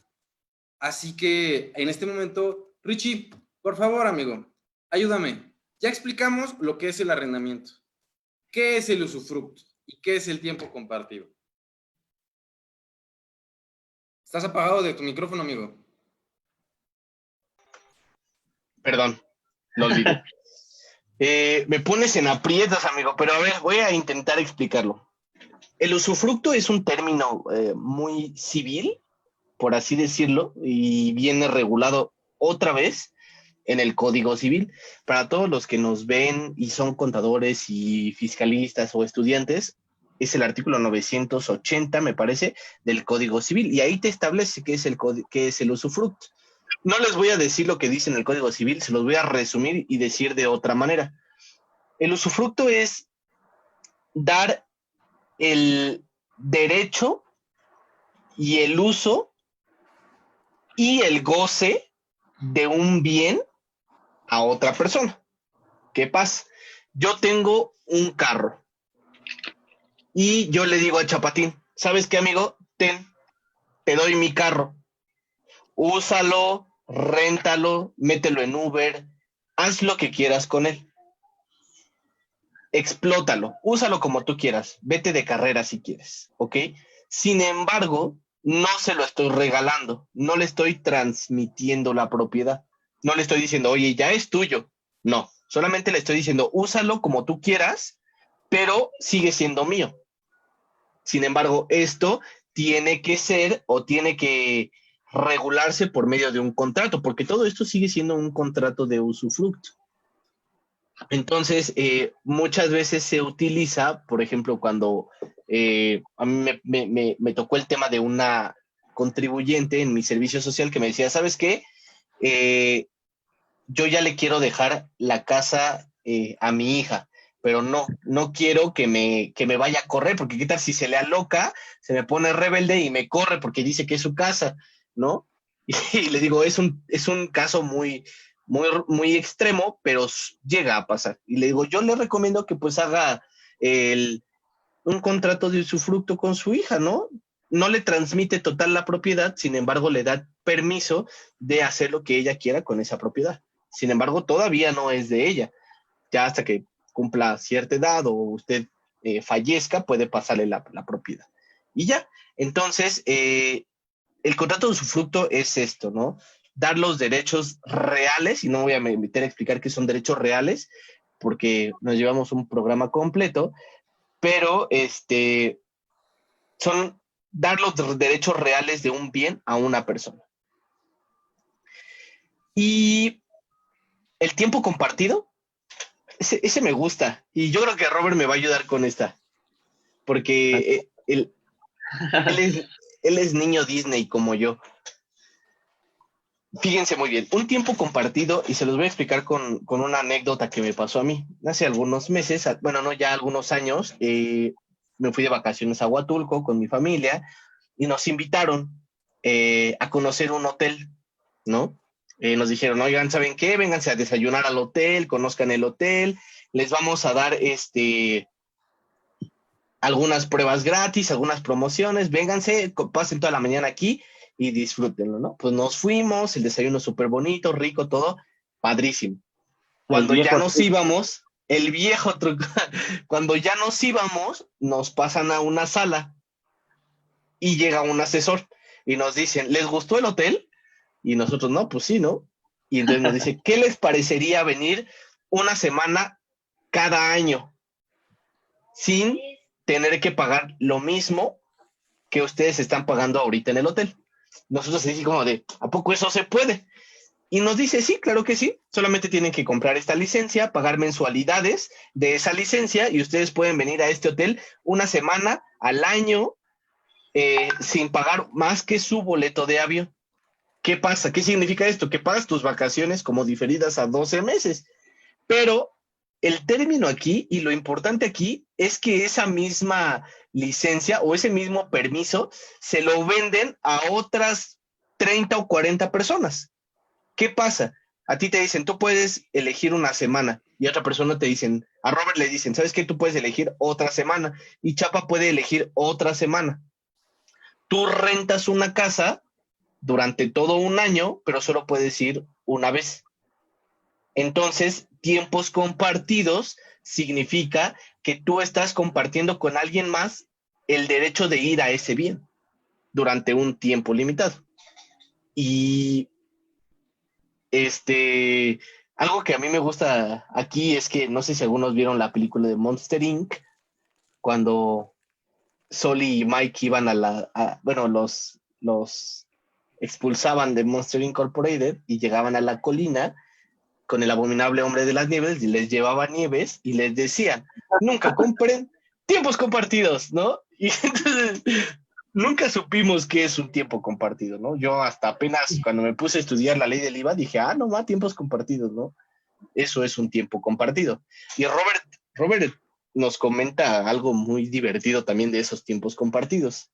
Así que en este momento, Richie, por favor, amigo, ayúdame. Ya explicamos lo que es el arrendamiento, qué es el usufructo y qué es el tiempo compartido. Estás apagado de tu micrófono, amigo. Perdón, lo olvidé. Me pones en aprietos, amigo, pero a ver, voy a intentar explicarlo. El usufructo es un término muy civil, por así decirlo, y viene regulado otra vez en el Código Civil. Para todos los que nos ven y son contadores y fiscalistas o estudiantes, es el artículo 980, me parece, del Código Civil, y ahí te establece qué es el usufructo. No les voy a decir lo que dice en el Código Civil, se los voy a resumir y decir de otra manera. El usufructo es dar el derecho y el uso y el goce de un bien a otra persona. ¿Qué pasa? Yo tengo un carro y yo le digo a Chapatín, ¿sabes qué, amigo? Te doy mi carro. Úsalo, réntalo, mételo en Uber, haz lo que quieras con él. Explótalo, úsalo como tú quieras, vete de carrera si quieres, ¿ok? Sin embargo, no se lo estoy regalando, no le estoy transmitiendo la propiedad, no le estoy diciendo, oye, ya es tuyo, no, solamente le estoy diciendo, úsalo como tú quieras, pero sigue siendo mío. Sin embargo, esto tiene que ser o tiene que regularse por medio de un contrato, porque todo esto sigue siendo un contrato de usufructo. Entonces, muchas veces se utiliza, por ejemplo, cuando a mí me tocó el tema de una contribuyente en mi servicio social que me decía, ¿sabes qué? Yo ya le quiero dejar la casa a mi hija, pero no quiero que me vaya a correr, porque qué tal si se le aloca, se me pone rebelde y me corre porque dice que es su casa, ¿no? Y le digo, es un caso muy extremo, pero llega a pasar. Y le digo, yo le recomiendo que pues haga un contrato de usufructo con su hija, ¿no? No le transmite total la propiedad, sin embargo, le da permiso de hacer lo que ella quiera con esa propiedad. Sin embargo, todavía no es de ella. Ya hasta que cumpla cierta edad o usted fallezca, puede pasarle la propiedad. Y ya, entonces, el contrato de usufructo es esto, ¿no? Dar los derechos reales, y no voy a meter a explicar qué son derechos reales, porque nos llevamos un programa completo, pero son dar los derechos reales de un bien a una persona. Y el tiempo compartido, ese me gusta, y yo creo que Robert me va a ayudar con esta, porque él es niño Disney como yo. Fíjense muy bien, un tiempo compartido, y se los voy a explicar con una anécdota que me pasó a mí. Hace algunos meses, bueno, no, ya algunos años, me fui de vacaciones a Huatulco con mi familia y nos invitaron a conocer un hotel, ¿no? Nos dijeron, oigan, ¿saben qué? Vénganse a desayunar al hotel, conozcan el hotel, les vamos a dar algunas pruebas gratis, algunas promociones, vénganse, pasen toda la mañana aquí y disfrútenlo, ¿no? Pues nos fuimos, el desayuno súper bonito, rico, todo, padrísimo. Cuando ya nos íbamos, el viejo truco, cuando ya nos íbamos, nos pasan a una sala y llega un asesor y nos dicen, ¿les gustó el hotel? Y nosotros, no, pues sí, ¿no? Y entonces nos dice, ¿qué les parecería venir una semana cada año sin tener que pagar lo mismo que ustedes están pagando ahorita en el hotel? Nosotros así como de, ¿a poco eso se puede? Y nos dice, sí, claro que sí, solamente tienen que comprar esta licencia, pagar mensualidades de esa licencia y ustedes pueden venir a este hotel una semana al año sin pagar más que su boleto de avión. ¿Qué pasa? ¿Qué significa esto? Que pagas tus vacaciones como diferidas a 12 meses. Pero el término aquí y lo importante aquí es que esa misma licencia o ese mismo permiso se lo venden a otras 30 o 40 personas. ¿Qué pasa? A ti te dicen, tú puedes elegir una semana y a otra persona te dicen, a Robert le dicen, ¿sabes qué? Tú puedes elegir otra semana y Chapa puede elegir otra semana. Tú rentas una casa durante todo un año, pero solo puedes ir una vez. Entonces, tiempos compartidos significa que tú estás compartiendo con alguien más el derecho de ir a ese bien durante un tiempo limitado. Y algo que a mí me gusta aquí es que no sé si algunos vieron la película de Monster Inc. Cuando Sully y Mike iban bueno, los expulsaban de Monster Incorporated y llegaban a la colina con el abominable hombre de las nieves y les llevaba nieves y les decían, nunca compren tiempos compartidos, ¿no? Y entonces nunca supimos qué es un tiempo compartido, ¿no? Yo hasta apenas cuando me puse a estudiar la ley del IVA dije, no más tiempos compartidos, ¿no? Eso es un tiempo compartido. Y Robert nos comenta algo muy divertido también de esos tiempos compartidos.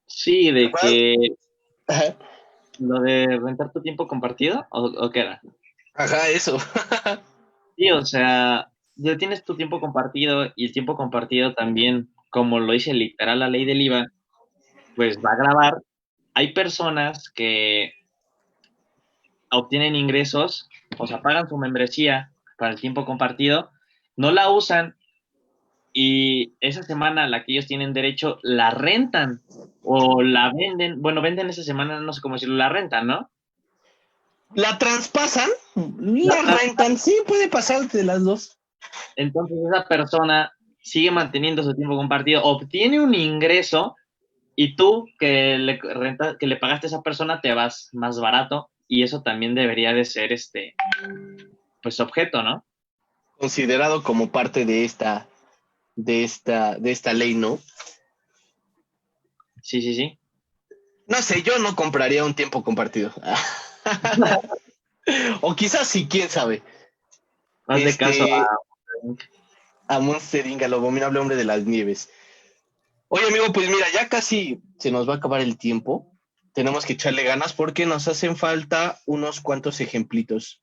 Sí, de que Ajá. lo de rentar tu tiempo compartido, ¿o qué era? Ajá, eso. Sí, o sea, ya tienes tu tiempo compartido y el tiempo compartido también, como lo dice literal la ley del IVA, pues va a grabar. Hay personas que obtienen ingresos, o sea, pagan su membresía para el tiempo compartido, no la usan y esa semana a la que ellos tienen derecho la rentan o la venden, bueno, venden esa semana, no sé cómo decirlo, la rentan, ¿no? La traspasan, la rentan, sí, puede pasar de las dos. Entonces esa persona sigue manteniendo su tiempo compartido, obtiene un ingreso y tú que le pagaste a esa persona te vas más barato y eso también debería de ser pues objeto, ¿no? Considerado como parte de esta ley, ¿no? Sí, sí, sí. No sé, yo no compraría un tiempo compartido. O quizás sí, quién sabe. Hazle caso A Monster Inc., al abominable hombre de las nieves. Oye, amigo, pues mira, ya casi se nos va a acabar el tiempo. Tenemos que echarle ganas porque nos hacen falta unos cuantos ejemplitos.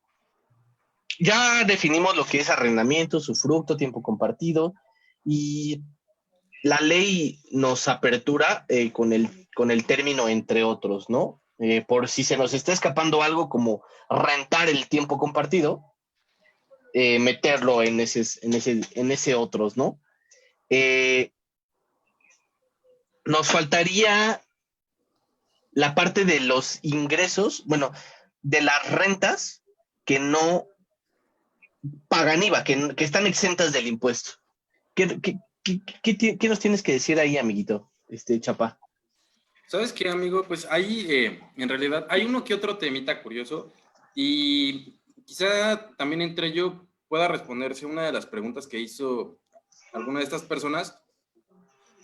Ya definimos lo que es arrendamiento, usufructo, tiempo compartido y la ley nos apertura con el término entre otros, ¿no? Por si se nos está escapando algo como rentar el tiempo compartido, meterlo en ese otros, ¿no? Eh, Nos faltaría la parte de los ingresos, bueno, de las rentas que no pagan IVA, que están exentas del impuesto. ¿Qué nos tienes que decir ahí, amiguito, Chapa? ¿Sabes qué, amigo? Pues ahí, en realidad, hay uno que otro temita curioso y quizá también entre ello pueda responderse una de las preguntas que hizo alguna de estas personas.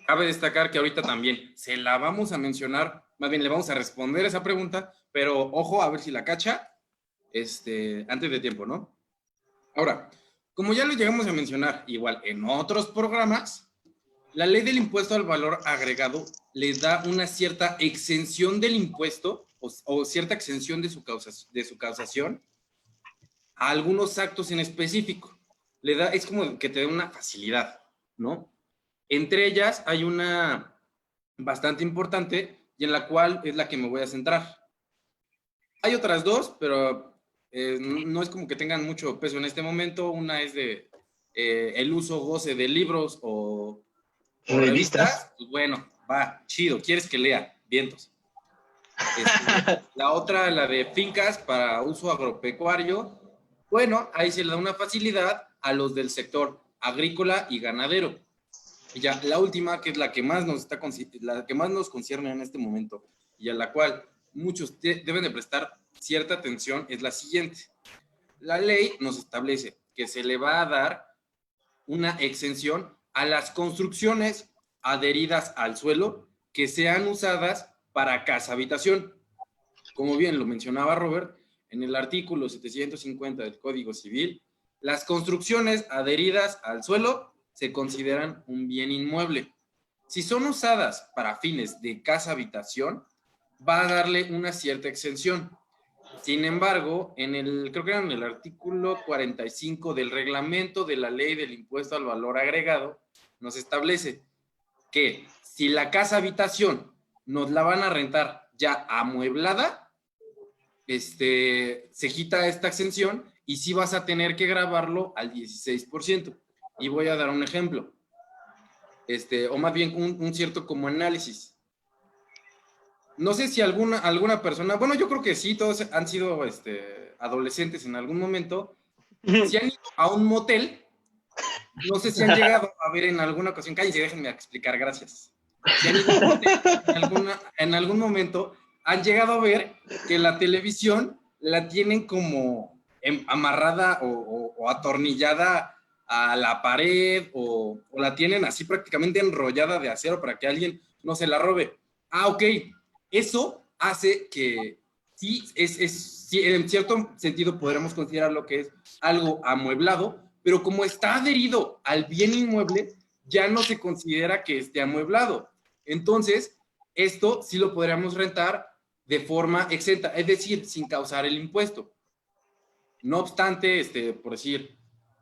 Cabe destacar que ahorita también se la vamos a mencionar, más bien le vamos a responder esa pregunta, pero ojo a ver si la cacha, antes de tiempo, ¿no? Ahora, como ya lo llegamos a mencionar, igual en otros programas, la ley del impuesto al valor agregado le da una cierta exención del impuesto o cierta exención de su causación a algunos actos en específico. Es como que te da una facilidad, ¿no? Entre ellas hay una bastante importante y en la cual es la que me voy a centrar. Hay otras dos, pero no es como que tengan mucho peso en este momento. Una es de el uso goce de libros o Revistas. revistas. Pues bueno, va, chido, quieres que lea, vientos. La otra, la de fincas para uso agropecuario, bueno, ahí se le da una facilidad a los del sector agrícola y ganadero. Y ya, la última, que es la que más la que más nos concierne en este momento y a la cual muchos deben de prestar cierta atención, es la siguiente. La ley nos establece que se le va a dar una exención a las construcciones adheridas al suelo que sean usadas para casa habitación. Como bien lo mencionaba Robert, en el artículo 750 del Código Civil, las construcciones adheridas al suelo se consideran un bien inmueble. Si son usadas para fines de casa habitación, va a darle una cierta exención. Sin embargo, creo que era en el artículo 45 del reglamento de la ley del impuesto al valor agregado, nos establece que si la casa habitación nos la van a rentar ya amueblada, se quita esta exención y sí vas a tener que grabarlo al 16%. Y voy a dar un ejemplo, o más bien un cierto como análisis. No sé si alguna persona, bueno, yo creo que sí, todos han sido adolescentes en algún momento, si han ido a un motel, no sé si han llegado a ver en alguna ocasión, cállense, déjenme explicar, gracias. Si han ido a un motel, en algún momento han llegado a ver que la televisión la tienen como amarrada o atornillada a la pared o la tienen así prácticamente enrollada de acero para que alguien no se la robe. Ah, ok. Eso hace que sí, sí, en cierto sentido podremos considerar lo que es algo amueblado, pero como está adherido al bien inmueble, ya no se considera que esté amueblado. Entonces, esto sí lo podríamos rentar de forma exenta, es decir, sin causar el impuesto. No obstante, por decir,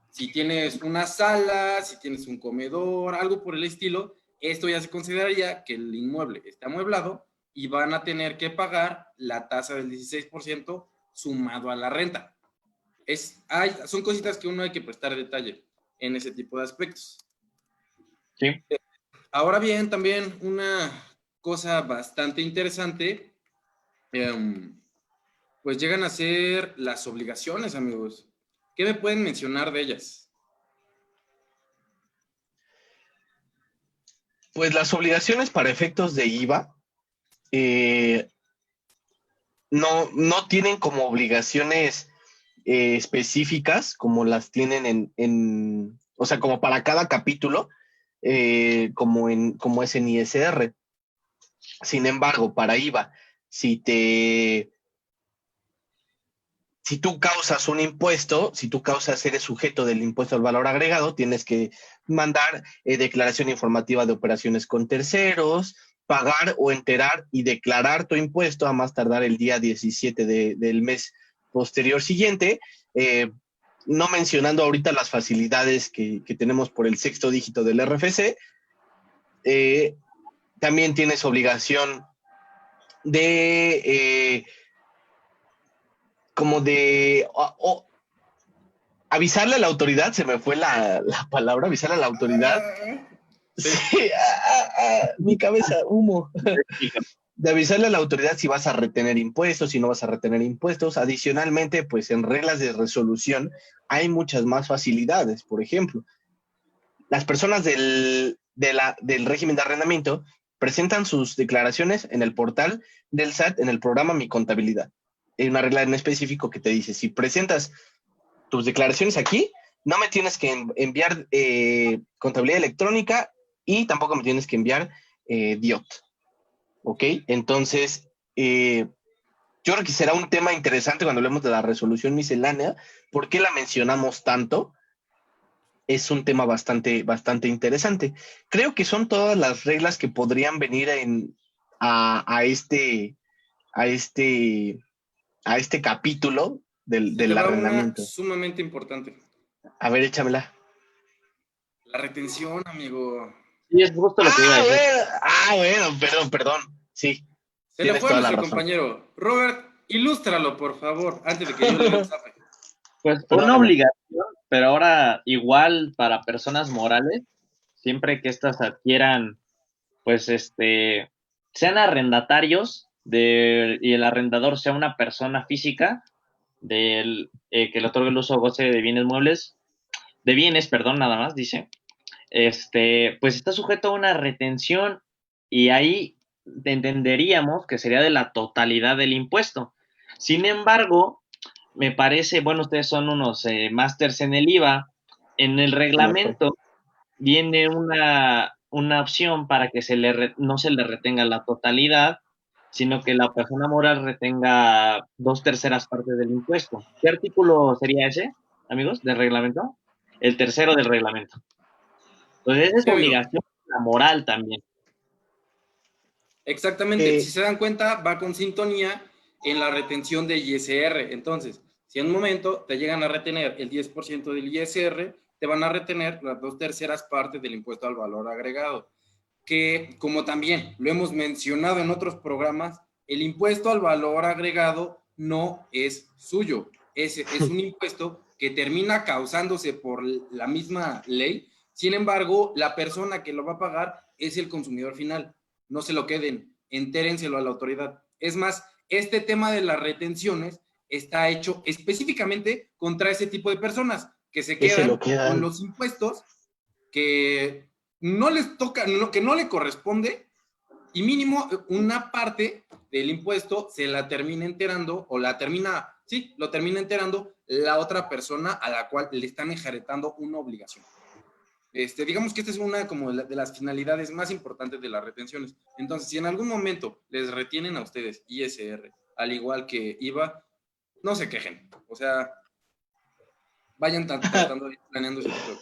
si tienes una sala, si tienes un comedor, algo por el estilo, esto ya se consideraría que el inmueble está amueblado y van a tener que pagar la tasa del 16% sumado a la renta. Son cositas que uno hay que prestar detalle en ese tipo de aspectos. Sí. Ahora bien, también una cosa bastante interesante, pues llegan a ser las obligaciones, amigos. ¿Qué me pueden mencionar de ellas? Pues las obligaciones para efectos de IVA no tienen como obligaciones específicas como las tienen o sea, como para cada capítulo, como es en ISR. Sin embargo, para IVA, si tú causas un impuesto, si tú eres sujeto del impuesto al valor agregado, tienes que mandar declaración informativa de operaciones con terceros, pagar o enterar y declarar tu impuesto a más tardar el día 17 del mes posterior siguiente, no mencionando ahorita las facilidades que tenemos por el sexto dígito del RFC. También tienes obligación de como de avisarle a la autoridad, se me fue la palabra, avisarle a la autoridad. Sí. Sí, mi cabeza, humo. De avisarle a la autoridad si vas a retener impuestos, si no vas a retener impuestos. Adicionalmente, pues en reglas de resolución hay muchas más facilidades. Por ejemplo, las personas del régimen de arrendamiento presentan sus declaraciones en el portal del SAT, en el programa Mi Contabilidad. Hay una regla en específico que te dice, si presentas tus declaraciones aquí, no me tienes que enviar contabilidad electrónica y tampoco me tienes que enviar DIOT. ¿Ok? Entonces, yo creo que será un tema interesante cuando hablemos de la resolución miscelánea. ¿Por qué la mencionamos tanto? Es un tema bastante interesante. Creo que son todas las reglas que podrían venir a este, a este, a este capítulo Se te del va una arrendamiento. sumamente importante. A ver, échamela. La retención, amigo. Sí, es justo lo que iba a decir. Bueno, perdón. Sí, Se le tienes fue a toda la nuestro razón. compañero. Robert, ilústralo, por favor, antes de que yo le dé un zape. Pues una Perdóname. obligación, pero ahora igual para personas morales, siempre que éstas adquieran, pues sean arrendatarios y el arrendador sea una persona física que le otorgue el uso o goce de bienes muebles, de bienes, perdón, nada más, dice, pues está sujeto a una retención y ahí entenderíamos que sería de la totalidad del impuesto. Sin embargo, me parece, bueno, ustedes son unos másters en el IVA, en el No soy. reglamento viene una opción para que no se le retenga la totalidad, sino que la persona moral retenga 2/3 partes del impuesto. ¿Qué artículo sería ese, amigos, del reglamento? El tercero del reglamento. Entonces, esa es Sí, amigo. obligación, la moral también. Exactamente. Si se dan cuenta, va con sintonía en la retención de ISR. Entonces, si en un momento te llegan a retener el 10% del ISR, te van a retener las 2/3 partes del impuesto al valor agregado. Que, como también lo hemos mencionado en otros programas, el impuesto al valor agregado no es suyo. Es un impuesto que termina causándose por la misma ley. Sin embargo, la persona que lo va a pagar es el consumidor final. No se lo queden, entérenselo a la autoridad. Es más, este tema de las retenciones está hecho específicamente contra ese tipo de personas que se Que se lo quedan con quedan. los impuestos que no les toca, que no le corresponde, y mínimo una parte del impuesto se la termina enterando, o la termina, sí, lo termina enterando la otra persona a la cual le están enjaretando una obligación. Digamos que esta es una como de las finalidades más importantes de las retenciones. Entonces, si en algún momento les retienen a ustedes ISR, al igual que IVA, no se quejen. O sea, vayan tratando de ir planeando ese tipo de...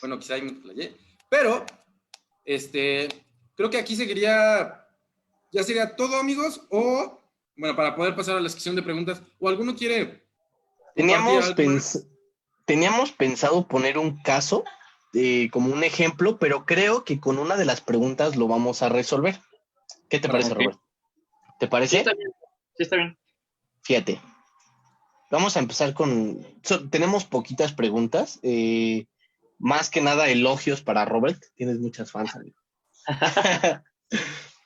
Bueno, quizá ahí me explayé. Pero, creo que aquí seguiría, ya sería todo, amigos, o, bueno, para poder pasar a la sección de preguntas, o alguno quiere compartir Teníamos, algo más. teníamos pensado poner un caso como un ejemplo, pero creo que con una de las preguntas lo vamos a resolver. ¿Qué te parece, Ok. Robert? ¿Te Sí, está parece? bien. Sí, está bien. Fíjate, vamos a empezar tenemos poquitas preguntas, más que nada elogios para Robert, tienes muchas fans, amigo.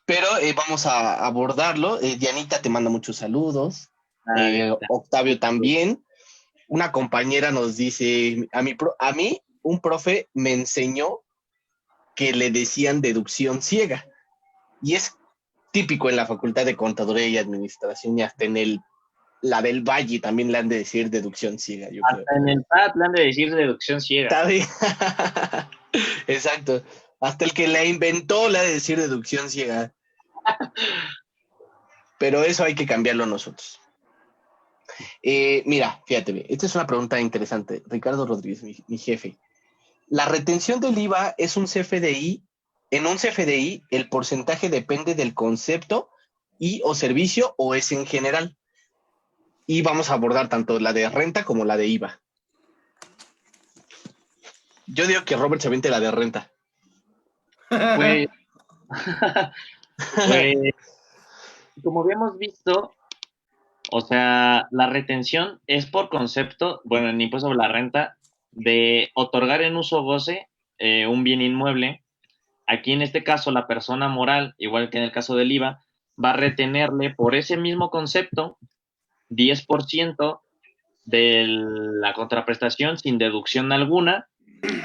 Pero vamos a abordarlo. Dianita te manda muchos saludos, Ah, Dianita. Octavio también. Una compañera nos dice, a mí un profe me enseñó que le decían deducción ciega. Y es típico en la Facultad de Contaduría y Administración y hasta en la del Valle también le han de decir deducción ciega, yo creo. Hasta en el PAT le han de decir deducción ciega. Está bien. Exacto. Hasta el que la inventó le ha de decir deducción ciega. Pero eso hay que cambiarlo nosotros. Mira, fíjate, esta es una pregunta interesante. Ricardo Rodríguez, mi jefe. La retención del IVA es un CFDI. En un CFDI, el porcentaje depende del concepto y o servicio o es en general. Y vamos a abordar tanto la de renta como la de IVA. Yo digo que Robert se aviente la de renta. Pues, pues, como habíamos visto, o sea, la retención es por concepto, bueno, en impuesto sobre la renta, de otorgar en uso o goce un bien inmueble. Aquí en este caso la persona moral, igual que en el caso del IVA, va a retenerle por ese mismo concepto 10% de la contraprestación sin deducción alguna,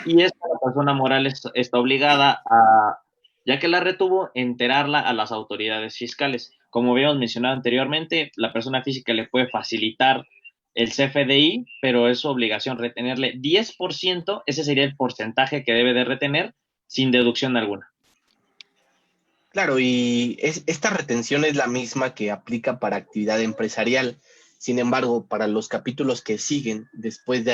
y esta persona moral está obligada a, ya que la retuvo, enterarla a las autoridades fiscales. Como habíamos mencionado anteriormente, la persona física le puede facilitar el CFDI, pero es su obligación retenerle 10%, ese sería el porcentaje que debe de retener sin deducción alguna. Claro, y esta retención es la misma que aplica para actividad empresarial. Sin embargo, para los capítulos que siguen, después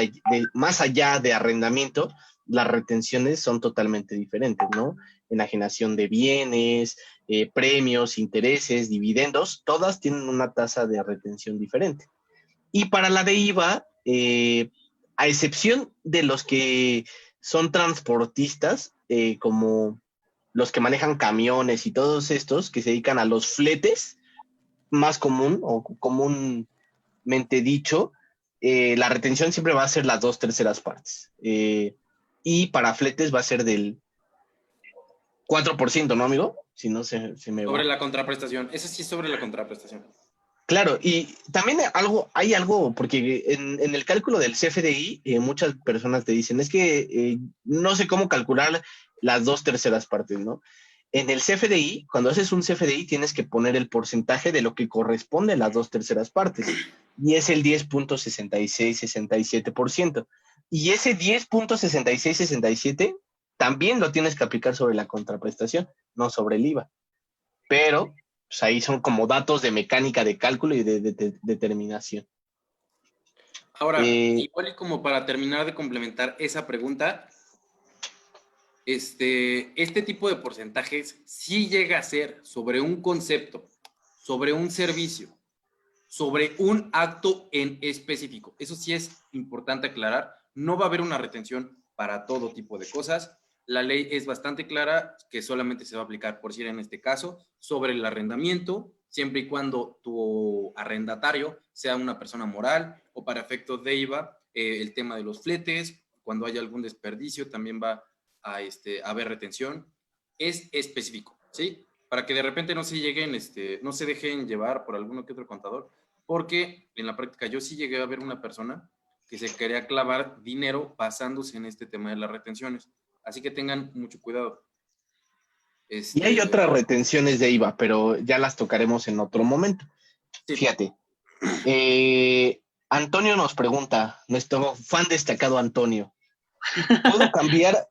más allá de arrendamiento, las retenciones son totalmente diferentes, ¿no? Enajenación de bienes, premios, intereses, dividendos, todas tienen una tasa de retención diferente. Y para la de IVA, a excepción de los que son transportistas, como los que manejan camiones y todos estos que se dedican a los fletes, más común o comúnmente dicho, la retención siempre va a ser las 2/3 partes. Y para fletes va a ser del 4%, ¿no, amigo? Si no se me va. Sobre la contraprestación. Ese sí es sobre la contraprestación. Claro, y también hay algo, porque en el cálculo del CFDI, muchas personas te dicen, es que no sé cómo calcular las 2/3 partes, ¿no? En el CFDI, cuando haces un CFDI, tienes que poner el porcentaje de lo que corresponde a las 2/3 partes, y es el 10,6667%. Y ese 10,6667 también lo tienes que aplicar sobre la contraprestación, no sobre el IVA. Pero pues ahí son como datos de mecánica de cálculo y de determinación. Ahora, igual y como para terminar de complementar esa pregunta, este tipo de porcentajes sí llega a ser sobre un concepto, sobre un servicio, sobre un acto en específico. Eso sí es importante aclarar. No va a haber una retención para todo tipo de cosas. La ley es bastante clara que solamente se va a aplicar, por decir en este caso, sobre el arrendamiento, siempre y cuando tu arrendatario sea una persona moral, o para efectos de IVA, el tema de los fletes, cuando haya algún desperdicio también va a haber retención. Es específico, ¿sí? Para que de repente no se lleguen, no se dejen llevar por alguno que otro contador, porque en la práctica yo sí llegué a ver una persona que se quería clavar dinero basándose en este tema de las retenciones. Así que tengan mucho cuidado. Y hay otras retenciones de IVA, pero ya las tocaremos en otro momento. Sí. Fíjate. Antonio nos pregunta, nuestro fan destacado Antonio, ¿puedo cambiar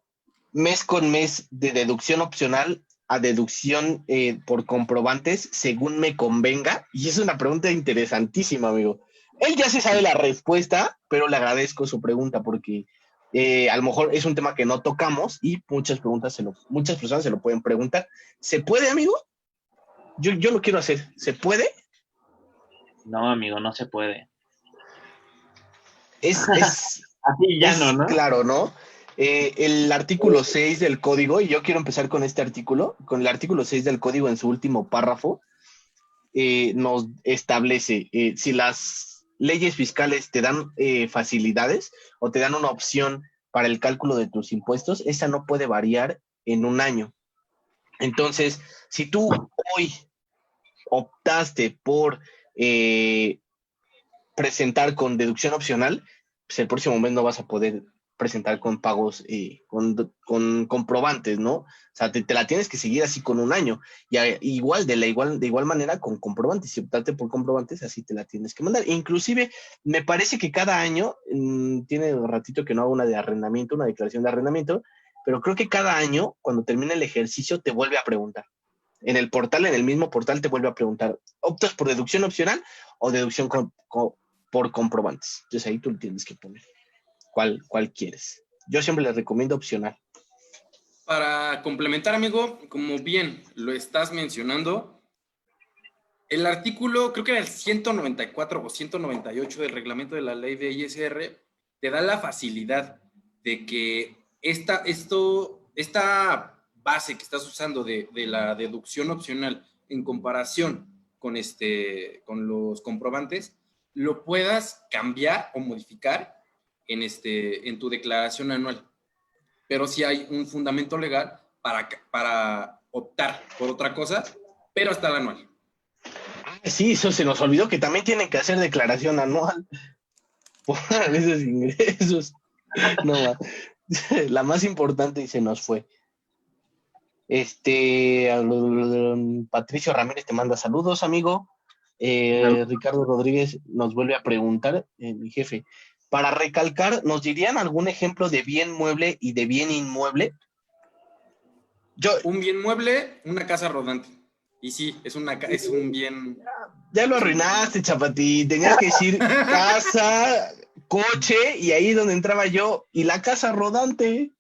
mes con mes de deducción opcional a deducción por comprobantes según me convenga? Y es una pregunta interesantísima, amigo. Él ya se sabe la respuesta, pero le agradezco su pregunta porque a lo mejor es un tema que no tocamos y muchas personas se lo pueden preguntar. ¿Se puede, amigo? Yo lo quiero hacer. ¿Se puede? No, amigo, no se puede. Es Así ya no, ¿no? claro, ¿no? El artículo 6 del código, y yo quiero empezar con este artículo, con el artículo 6 del código en su último párrafo, nos establece si las leyes fiscales te dan facilidades o te dan una opción para el cálculo de tus impuestos, esa no puede variar en un año. Entonces, si tú hoy optaste por presentar con deducción opcional, pues el próximo mes no vas a poder presentar con pagos, con comprobantes, ¿no? O sea, te la tienes que seguir así con un año. Y de igual manera con comprobantes. Si optaste por comprobantes, así te la tienes que mandar. Inclusive, me parece que cada año, tiene un ratito que no hago una de arrendamiento, una declaración de arrendamiento, pero creo que cada año, cuando termine el ejercicio, te vuelve a preguntar. En el mismo portal te vuelve a preguntar, ¿optas por deducción opcional o deducción por comprobantes? Entonces ahí tú tienes que poner cuál quieres. Yo siempre les recomiendo opcional. Para complementar, amigo, como bien lo estás mencionando, el artículo, creo que era el 194 o 198 del reglamento de la ley de ISR, te da la facilidad de que esta base que estás usando de la deducción opcional en comparación con los comprobantes, lo puedas cambiar o modificar en tu declaración anual. Pero sí hay un fundamento legal para optar por otra cosa, pero hasta el anual. Sí, eso se nos olvidó que también tienen que hacer declaración anual por esos ingresos. No, la más importante y se nos fue. Patricio Ramírez te manda saludos, amigo. Ricardo Rodríguez nos vuelve a preguntar, mi jefe, para recalcar, ¿nos dirían algún ejemplo de bien mueble y de bien inmueble? Un bien mueble, una casa rodante. Y sí, es un bien... Ya lo arruinaste, Chapatín. Tenías que decir casa, coche, y ahí es donde entraba yo, y la casa rodante.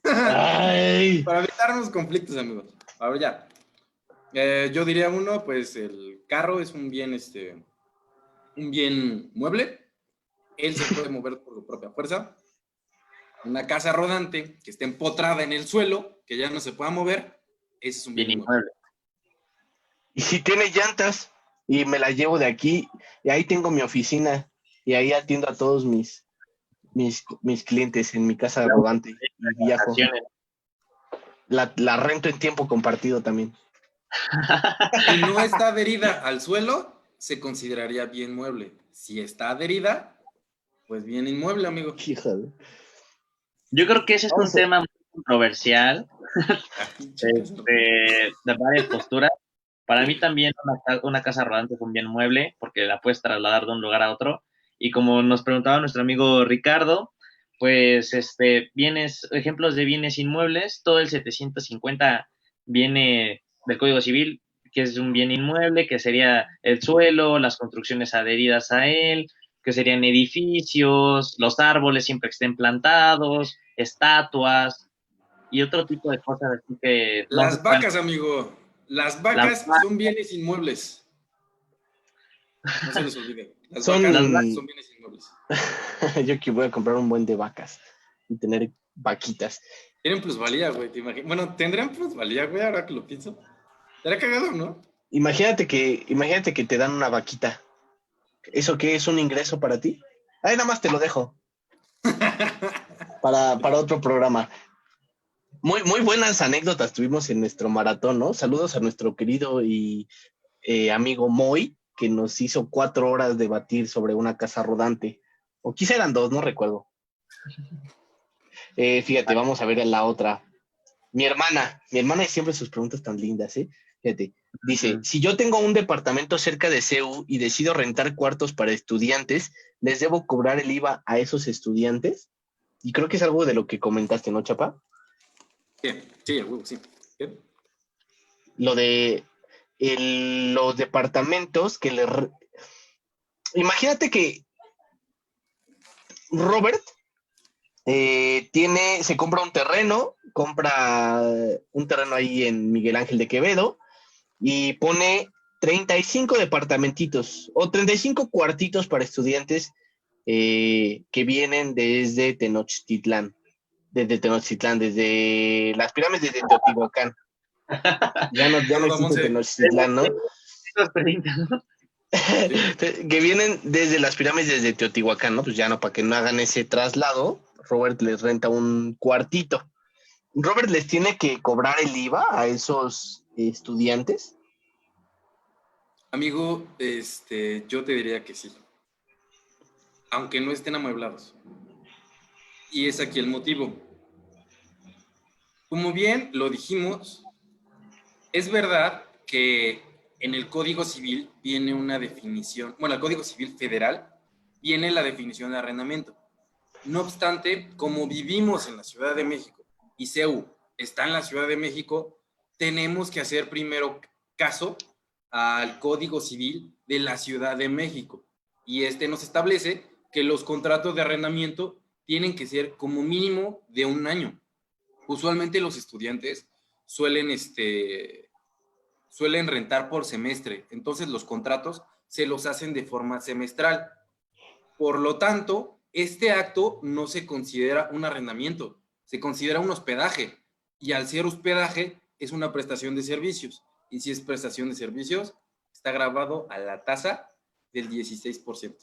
Ay. Para evitarnos conflictos, amigos. A ver, ya. Yo diría uno, pues el carro es un bien mueble. Él se puede mover por su propia fuerza. Una casa rodante que esté empotrada en el suelo, que ya no se pueda mover, ese es un bien inmueble. Y si tiene llantas y me las llevo de aquí, y ahí tengo mi oficina, y ahí atiendo a todos mis clientes en mi casa rodante y viajo. La rento en tiempo compartido también. Si no está adherida al suelo, se consideraría bien mueble. Si está adherida, pues bien inmueble, amigo. Híjole. Yo creo que ese es un tema muy controversial de varias posturas. Para mí también una casa rodante es un bien mueble porque la puedes trasladar de un lugar a otro. Y como nos preguntaba nuestro amigo Ricardo, pues ejemplos de bienes inmuebles, todo el 750 viene del Código Civil, que es un bien inmueble, que sería el suelo, las construcciones adheridas a él, que serían edificios, los árboles siempre que estén plantados, estatuas y otro tipo de cosas así que... Las vacas, amigo. Las vacas son bienes inmuebles. No se les olvide. Las vacas son bienes inmuebles. Yo que voy a comprar un buen de vacas y tener vaquitas. Tienen plusvalía, güey, te imaginas. Bueno, tendrían plusvalía, güey, ahora que lo pienso. Estaría cagado, ¿no? Imagínate que te dan una vaquita. ¿Eso qué es un ingreso para ti? Ahí nada más te lo dejo. para otro programa. Muy, muy buenas anécdotas tuvimos en nuestro maratón, ¿no? Saludos a nuestro querido y amigo Moy, que nos hizo 4 horas debatir sobre una casa rodante. O quizá eran 2, no recuerdo. Fíjate, vamos a ver la otra. Mi hermana y siempre sus preguntas tan lindas, ¿eh? Fíjate, dice, si yo tengo un departamento cerca de CEU y decido rentar cuartos para estudiantes, ¿les debo cobrar el IVA a esos estudiantes? Y creo que es algo de lo que comentaste, ¿no, Chapa? Sí, sí. ¿Qué? Lo de los departamentos que Imagínate que Robert se compra un terreno ahí en Miguel Ángel de Quevedo y pone 35 departamentitos o 35 cuartitos para estudiantes que vienen desde Tenochtitlán, desde las pirámides de Teotihuacán. Ya no existe Tenochtitlán, ¿no? Que vienen desde las pirámides de Teotihuacán, ¿no? Pues ya no, para que no hagan ese traslado, Robert les renta un cuartito. ¿Robert les tiene que cobrar el IVA a esos estudiantes? Amigo, yo te diría que sí. Aunque no estén amueblados. Y es aquí el motivo. Como bien lo dijimos, es verdad que en el Código Civil viene una definición, bueno, el Código Civil Federal viene la definición de arrendamiento. No obstante, como vivimos en la Ciudad de México y CEU está en la Ciudad de México, tenemos que hacer primero caso al Código Civil de la Ciudad de México. Y nos establece que los contratos de arrendamiento tienen que ser como mínimo de 1 año. Usualmente los estudiantes suelen rentar por semestre, entonces los contratos se los hacen de forma semestral. Por lo tanto, este acto no se considera un arrendamiento, se considera un hospedaje, y al ser hospedaje es una prestación de servicios, y si es prestación de servicios, está grabado a la tasa del 16%.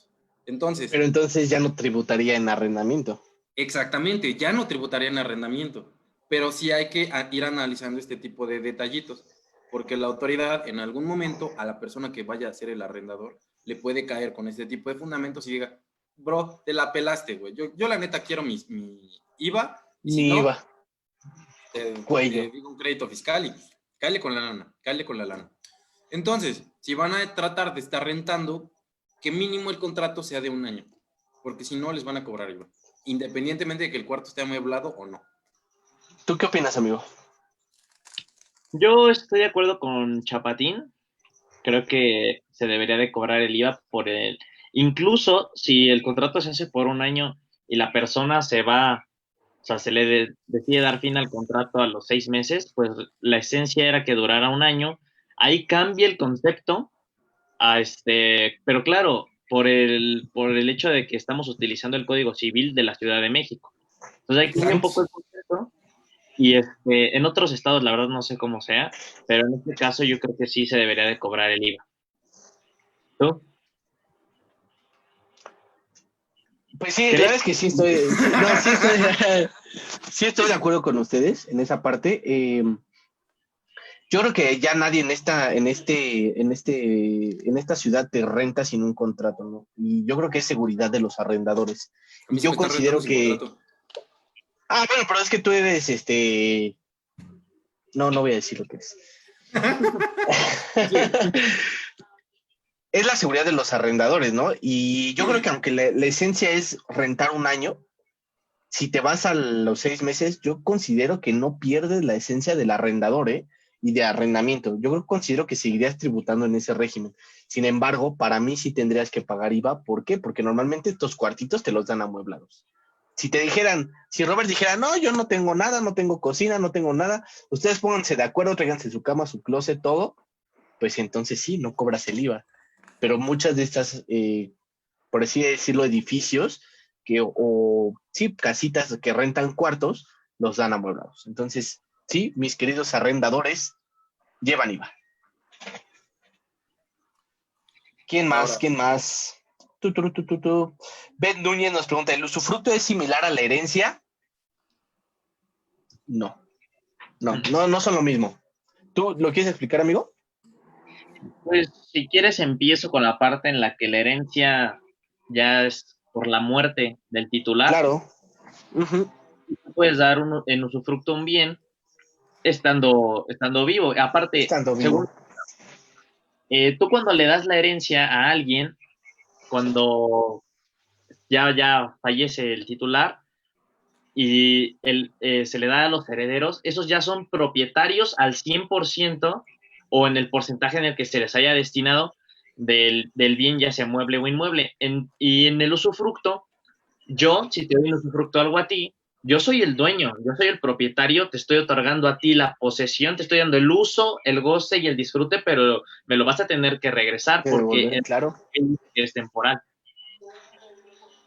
Entonces, Pero entonces ya no tributaría en arrendamiento. exactamente, ya no tributaría en arrendamiento, pero sí hay que ir analizando este tipo de detallitos, porque la autoridad en algún momento a la persona que vaya a ser el arrendador le puede caer con este tipo de fundamentos y diga, bro, te la pelaste, güey. Yo la neta quiero mi IVA y si Ni no, IVA, te cuello. digo un crédito fiscal y cáele con la lana, cáele con la lana. Entonces, si van a tratar de estar rentando, que mínimo el contrato sea de un año, porque si no les van a cobrar IVA, independientemente de que el cuarto esté amueblado o no. ¿Tú qué opinas, amigo? Yo estoy de acuerdo con Chapatín. Creo que se debería de cobrar el IVA por el... Incluso si el contrato se hace por un año y la persona se va, o sea, decide dar fin al contrato a los 6 meses, pues la esencia era que durara un año. Ahí cambia el concepto a pero claro, por el hecho de que estamos utilizando el Código Civil de la Ciudad de México. Entonces ahí cambia un Exacto. poco el concepto y en otros estados, la verdad no sé cómo sea, pero en este caso yo creo que sí se debería de cobrar el IVA. ¿Tú? Pues sí, la ¿Crees? verdad es que sí estoy, sí estoy de acuerdo con ustedes en esa parte. Yo creo que ya nadie en esta ciudad te renta sin un contrato, ¿no? Y yo creo que es seguridad de los arrendadores. A mí Y sí yo me están rentando considero sin que, contrato. bueno, pero es que tú eres, no, no voy a decir lo que es. Sí. Es la seguridad de los arrendadores, ¿no? Y yo creo que aunque la esencia es rentar un año, si te vas a los 6 meses, yo considero que no pierdes la esencia del arrendador, ¿eh? Y de arrendamiento. Considero que seguirías tributando en ese régimen. Sin embargo, para mí sí tendrías que pagar IVA. ¿Por qué? Porque normalmente estos cuartitos te los dan amueblados. Si Robert dijera, no, yo no tengo nada, no tengo cocina, no tengo nada, ustedes pónganse de acuerdo, tráiganse su cama, su closet, todo, pues entonces sí, no cobras el IVA. Pero muchas de estas, por así decirlo, edificios sí, casitas que rentan cuartos, los dan amueblados. Entonces, sí, mis queridos arrendadores llevan IVA. ¿Quién más? Ahora, ¿Quién más? Ben Núñez nos pregunta, ¿el usufructo es similar a la herencia? No, no son lo mismo. ¿Tú lo quieres explicar, amigo? Pues si quieres empiezo con la parte en la que la herencia ya es por la muerte del titular. Claro. Uh-huh. Tú puedes dar en usufructo un bien estando vivo. Aparte, Estando según vivo. tú cuando le das la herencia a alguien, cuando ya fallece el titular y se le da a los herederos, esos ya son propietarios al 100% o en el porcentaje en el que se les haya destinado del bien, ya sea mueble o inmueble. Y en el usufructo, si te doy un usufructo algo a ti, yo soy el dueño, yo soy el propietario, te estoy otorgando a ti la posesión, te estoy dando el uso, el goce y el disfrute, pero me lo vas a tener que regresar Que porque devolver, claro. es temporal.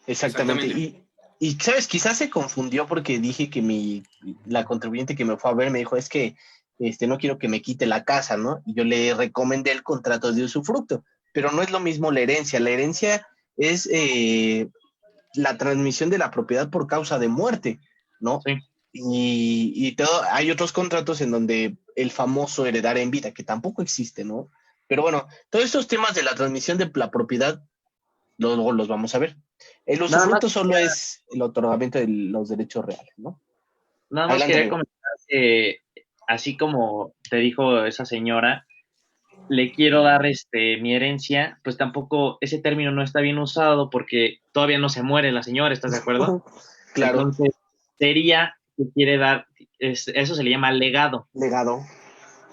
Exactamente. exactamente. Y sabes, quizás se confundió porque dije que la contribuyente que me fue a ver me dijo, es que no quiero que me quite la casa, ¿no? Y yo le recomendé el contrato de usufructo, pero no es lo mismo la herencia. La herencia es la transmisión de la propiedad por causa de muerte, ¿no? Sí. Hay otros contratos en donde el famoso heredar en vida, que tampoco existe, ¿no? Pero bueno, todos estos temas de la transmisión de la propiedad luego los vamos a ver. El Nada más usufructo solo es el otorgamiento de los derechos reales, ¿no? Nada más Adelante, quería amigo. comentar que, así como te dijo esa señora, le quiero dar mi herencia, pues tampoco ese término no está bien usado porque todavía no se muere la señora, ¿estás de acuerdo? Claro, Entonces, sería que quiere dar, eso se le llama legado. legado,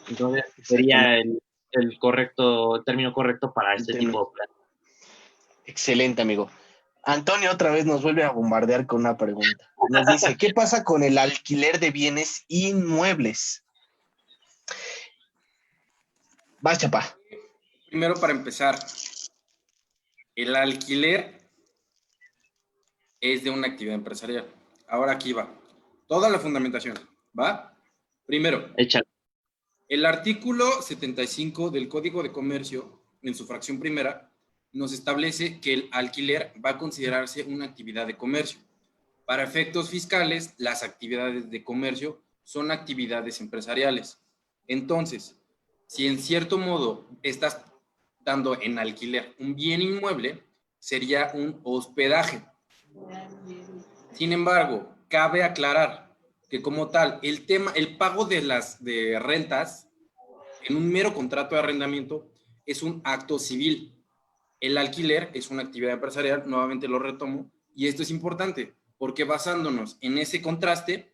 Entonces, sería exactamente. el término correcto para El este tema. tipo de plan. Excelente, amigo. Antonio otra vez nos vuelve a bombardear con una pregunta. Nos dice, ¿qué pasa con el alquiler de bienes inmuebles? Vas, chapa. Primero, para empezar, el alquiler es de una actividad empresarial. Ahora aquí va. Toda la fundamentación, ¿va? Primero, Échale. el artículo 75 del Código de Comercio, en su fracción primera, nos establece que el alquiler va a considerarse una actividad de comercio. Para efectos fiscales, las actividades de comercio son actividades empresariales. Entonces, si en cierto modo estás dando en alquiler un bien inmueble, sería un hospedaje. Sin embargo, cabe aclarar que como tal, el pago de las rentas en un mero contrato de arrendamiento es un acto civil. El alquiler es una actividad empresarial, nuevamente lo retomo, y esto es importante, porque basándonos en ese contraste,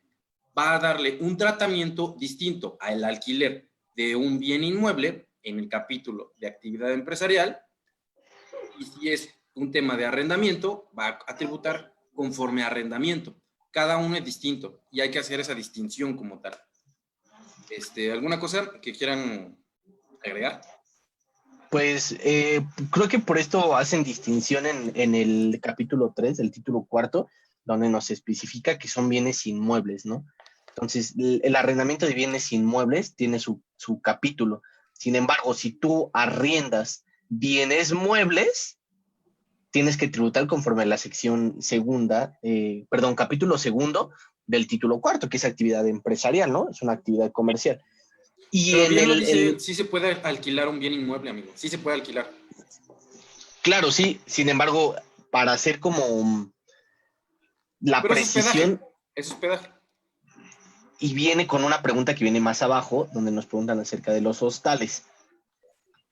va a darle un tratamiento distinto al alquiler de un bien inmueble en el capítulo de actividad empresarial, y si es un tema de arrendamiento, va a tributar conforme a arrendamiento. Cada uno es distinto y hay que hacer esa distinción como tal. ¿Alguna cosa que quieran agregar? Pues creo que por esto hacen distinción en el capítulo 3 del título cuarto, donde nos especifica que son bienes inmuebles, ¿no? Entonces, el arrendamiento de bienes inmuebles tiene su capítulo. Sin embargo, si tú arriendas bienes muebles, tienes que tributar conforme a la sección segunda, capítulo segundo del título cuarto, que es actividad empresarial, ¿no? Es una actividad comercial. Y Pero bien lo dice, sí se puede alquilar un bien inmueble, amigo. Sí se puede alquilar. Claro, sí. Sin embargo, para hacer como la Pero precisión, es hospedaje. y viene con una pregunta que viene más abajo, donde nos preguntan acerca de los hostales.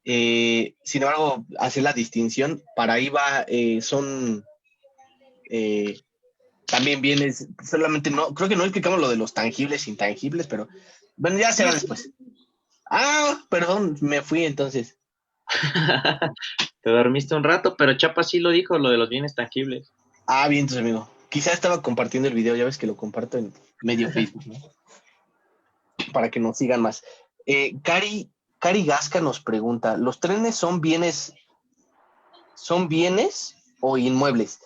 Sin embargo, hacer la distinción, para ahí va, son también bienes, solamente no, creo que no explicamos lo de los tangibles, intangibles, pero bueno, ya será después. Ah, perdón, me fui entonces. Te dormiste un rato, pero Chapa sí lo dijo, lo de los bienes tangibles. Ah, bien, entonces, amigo. Quizá estaba compartiendo el video, ya ves que lo comparto en medio Facebook, ¿no? Para que nos sigan más. Cari Gasca nos pregunta, ¿los trenes son bienes o inmuebles?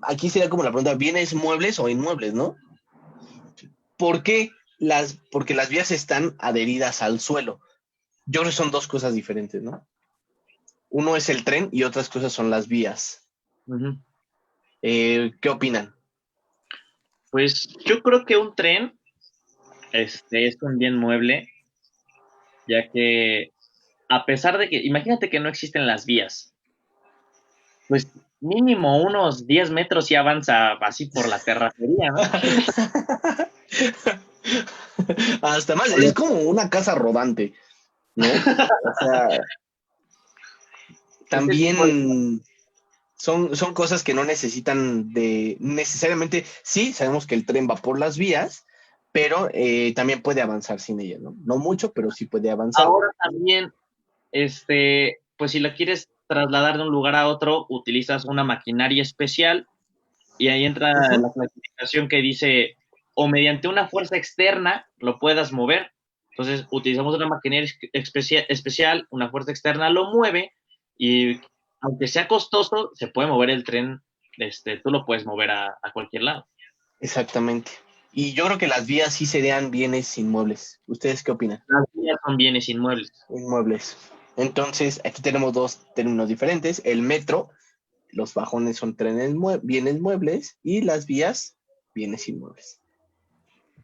Aquí sería como la pregunta, ¿bienes muebles o inmuebles, no? ¿Por qué? Porque las vías están adheridas al suelo. Yo creo que son dos cosas diferentes, ¿no? Uno es el tren y otras cosas son las vías. Uh-huh. ¿Qué opinan? Pues yo creo que un tren es un bien mueble, ya que a pesar de que, imagínate que no existen las vías, pues mínimo unos 10 metros y avanza así por la terracería, ¿no? Hasta más, es como una casa rodante, ¿no? O sea, también son cosas que no necesitan de necesariamente, sí, sabemos que el tren va por las vías, pero también puede avanzar sin ella, ¿no? No mucho, pero sí puede avanzar. Ahora también, pues si lo quieres trasladar de un lugar a otro, utilizas una maquinaria especial y ahí entra la clasificación que dice o mediante una fuerza externa lo puedas mover. Entonces utilizamos una maquinaria especial, una fuerza externa lo mueve y aunque sea costoso, se puede mover el tren, tú lo puedes mover a cualquier lado. Exactamente. Y yo creo que las vías sí serían bienes inmuebles. ¿Ustedes qué opinan? Las vías son bienes inmuebles. Inmuebles. Entonces, aquí tenemos dos términos diferentes. El metro, los vagones son bienes muebles y las vías, bienes inmuebles.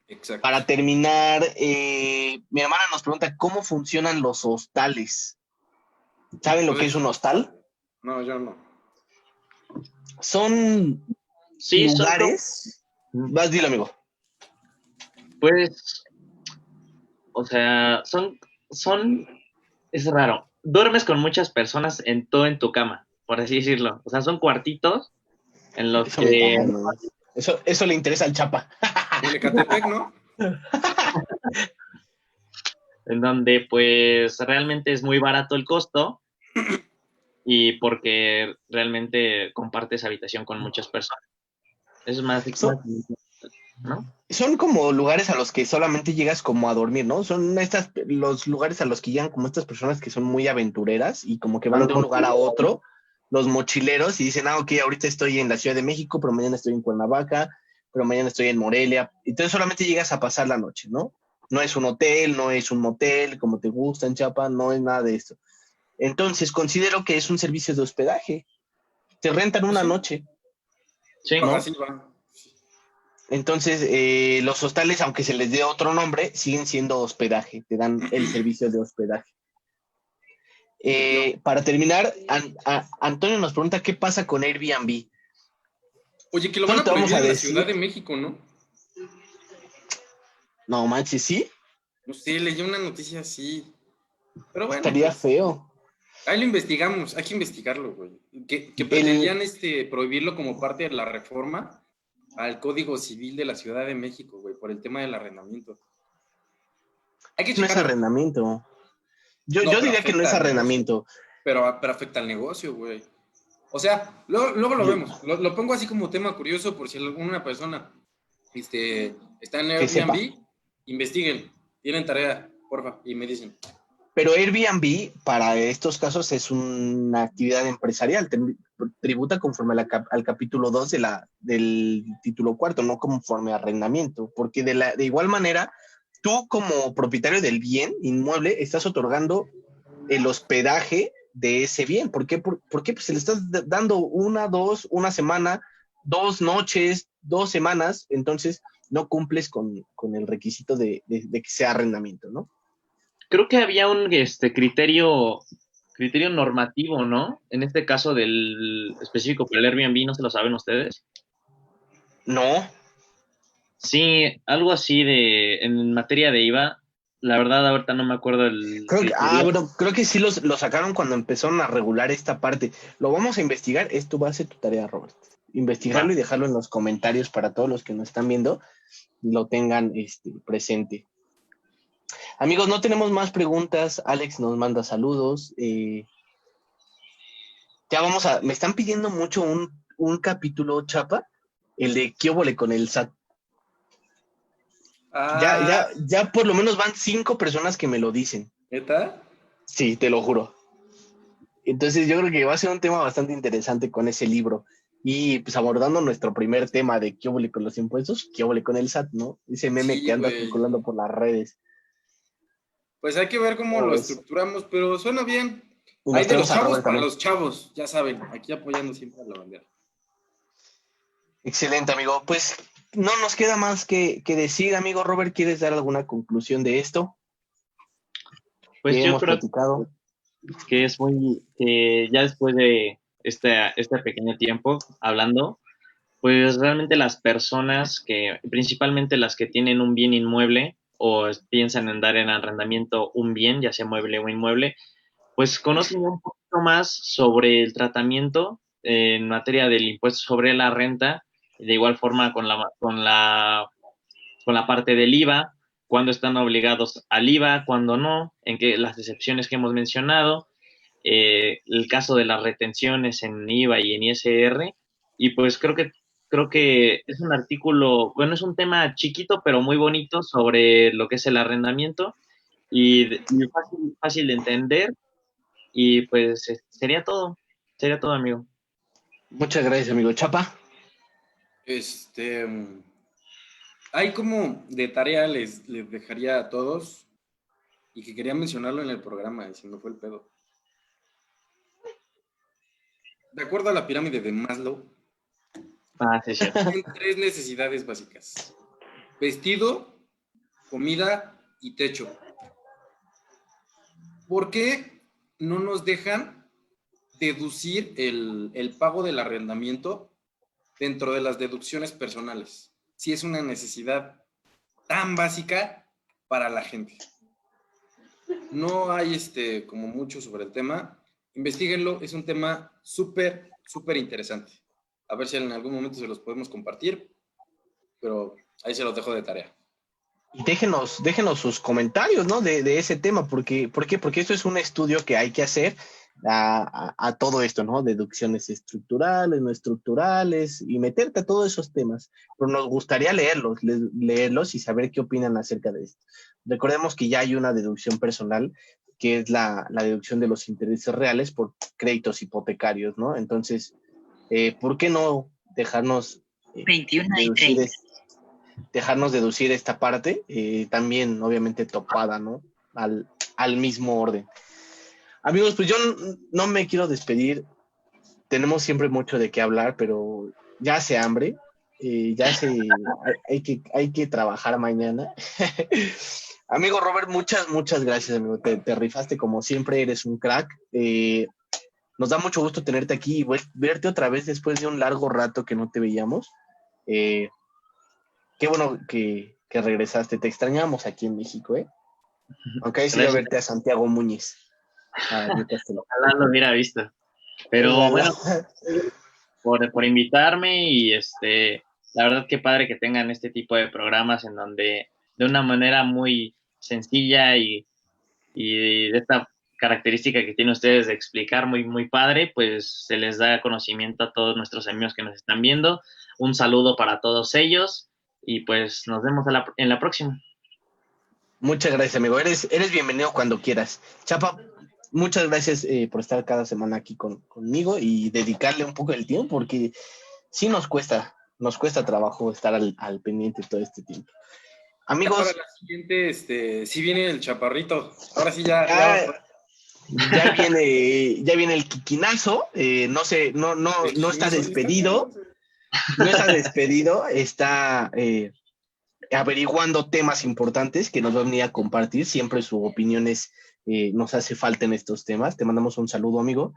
Exacto. Para terminar, mi hermana nos pregunta cómo funcionan los hostales. ¿Saben lo que es un hostal? No, yo no. Son lugares. Vas, dilo, amigo. Pues, o sea, es raro. Duermes con muchas personas en tu cama, por así decirlo. O sea, son cuartitos en los que... Eso le interesa al Chapa. En Ecatepec, ¿no? En donde, pues, realmente es muy barato el costo y porque realmente compartes habitación con muchas personas. Es más, ¿no? Son como lugares a los que solamente llegas como a dormir, ¿no? Son los lugares a los que llegan como estas personas que son muy aventureras y como que van de un lugar a otro, los mochileros, y dicen, ok, ahorita estoy en la Ciudad de México, pero mañana estoy en Cuernavaca, pero mañana estoy en Morelia. Entonces solamente llegas a pasar la noche, ¿no? No es un hotel, no es un motel, como te gusta en Chiapas, no es nada de esto. Entonces, considero que es un servicio de hospedaje. Te rentan una Sí. noche. Sí, ¿no? Así va. Entonces, los hostales, aunque se les dé otro nombre, siguen siendo hospedaje. Te dan el servicio de hospedaje. Para terminar, Antonio nos pregunta qué pasa con Airbnb. Oye, que lo van Solo a te vamos prohibir a en la decir, Ciudad de México, ¿no? no manches, sí, No sé, leí una noticia así. Pero bueno, estaría pues feo. ahí lo investigamos, hay que investigarlo, güey. Que El, pretendían prohibirlo como parte de la reforma al Código Civil de la Ciudad de México, güey, por el tema del arrendamiento. Hay que no es checarlo. arrendamiento. Yo, No, yo pero diría que no afecta es al negocio. arrendamiento. Pero afecta al negocio, güey. O sea, luego lo Yo- vemos. Lo pongo así como tema curioso por si alguna persona está en que sepa. Airbnb, investiguen, tienen tarea, porfa, y me dicen. Pero Airbnb para estos casos es una actividad empresarial, tributa conforme al capítulo 2 del título cuarto, no conforme a arrendamiento, porque de igual manera, tú como propietario del bien inmueble estás otorgando el hospedaje de ese bien. ¿Por qué? Porque pues, se le estás dando una semana, 2 noches, 2 semanas, entonces no cumples con el requisito de que sea arrendamiento, ¿no? creo que había un criterio normativo, ¿no? En este caso del específico para el Airbnb, ¿no se lo saben ustedes? No, Sí, algo así en materia de IVA, la verdad ahorita no me acuerdo el criterio. bueno, creo que sí lo sacaron cuando empezaron a regular esta parte. Lo vamos a investigar. Esto va a ser tu tarea, Robert. Va. Investigarlo y dejarlo en los comentarios para todos los que nos están viendo, lo tengan presente. Amigos, no tenemos más preguntas. Alex nos manda saludos. Me están pidiendo mucho un capítulo, Chapa, el de ¿qué óvole con el SAT? Ah, Ya por lo menos van 5 personas que me lo dicen. ¿neta? Sí, te lo juro. Entonces yo creo que va a ser un tema bastante interesante con ese libro. Y pues abordando nuestro primer tema de qué óvole con los impuestos, qué óvole con el SAT, ¿no? Ese meme que Sí, anda güey. circulando por las redes. Pues hay que ver cómo ¿Cómo lo ves? estructuramos, pero suena bien. Y Hay nos de los tenemos a chavos Robert para también. los chavos, ya saben, aquí apoyando siempre a la bandera. Excelente, amigo. Pues no nos queda más que decir, amigo Robert. ¿Quieres dar alguna conclusión de esto Pues que yo hemos creo platicado? que es que ya después de este pequeño tiempo hablando, pues realmente las personas principalmente las que tienen un bien inmueble o piensan en dar en arrendamiento un bien, ya sea mueble o inmueble, pues conocen un poquito más sobre el tratamiento en materia del impuesto sobre la renta, de igual forma con la parte del IVA, cuándo están obligados al IVA, cuándo no, en qué las excepciones que hemos mencionado, el caso de las retenciones en IVA y en ISR, y pues creo que es un artículo, bueno, es un tema chiquito pero muy bonito sobre lo que es el arrendamiento y fácil de entender y pues sería todo, amigo. Muchas gracias, amigo Chapa. Este, hay como de tarea les dejaría a todos y que quería mencionarlo en el programa y se me fue el pedo. De acuerdo a la pirámide de Maslow, Ah, sí, es cierto. tienen 3 necesidades básicas: vestido, comida y techo. ¿Por qué no nos dejan deducir el pago del arrendamiento dentro de las deducciones personales? Si es una necesidad tan básica para la gente. No hay como mucho sobre el tema. Investíguenlo, es un tema súper interesante. A ver si en algún momento se los podemos compartir, pero ahí se los dejo de tarea. Y déjenos sus comentarios, ¿no? De ese tema, ¿por qué? Porque esto es un estudio que hay que hacer a todo esto, ¿no? Deducciones estructurales, no estructurales, y meterte a todos esos temas. Pero nos gustaría leerlos y saber qué opinan acerca de esto. Recordemos que ya hay una deducción personal, que es la deducción de los intereses reales por créditos hipotecarios, ¿no? Entonces, ¿por qué no dejarnos 21:30. deducir esta parte, también obviamente topada, ¿no? Al mismo orden. Amigos, pues yo no me quiero despedir. Tenemos siempre mucho de qué hablar, pero ya hace hambre. Hay que trabajar mañana. Amigo Robert, muchas gracias, amigo. Te rifaste como siempre, eres un crack. Nos da mucho gusto tenerte aquí y verte otra vez después de un largo rato que no te veíamos. Eh, Qué bueno que regresaste. Te extrañamos aquí en México, ¿eh? Aunque hay sido a Gracias. verte a Santiago Muñiz. Yo Ojalá lo hubiera visto. Pero bueno, por invitarme y la verdad que padre que tengan este tipo de programas en donde de una manera muy sencilla y de esta característica que tienen ustedes de explicar muy, muy padre, pues se les da conocimiento a todos nuestros amigos que nos están viendo. Un saludo para todos ellos y pues nos vemos en la próxima. Muchas gracias, amigo. Eres bienvenido cuando quieras. Chapa, muchas gracias por estar cada semana aquí conmigo y dedicarle un poco del tiempo, porque sí nos cuesta trabajo estar al pendiente todo este tiempo. Ya para Amigos, la siguiente, sí viene el chaparrito. Ahora sí ya ya, ya viene el quiquinazo. No sé, el no está quinizo, ¿sí está? despedido. No está despedido, está averiguando temas importantes que nos va a venir a compartir. Siempre su opinión nos hace falta en estos temas. Te mandamos un saludo, amigo,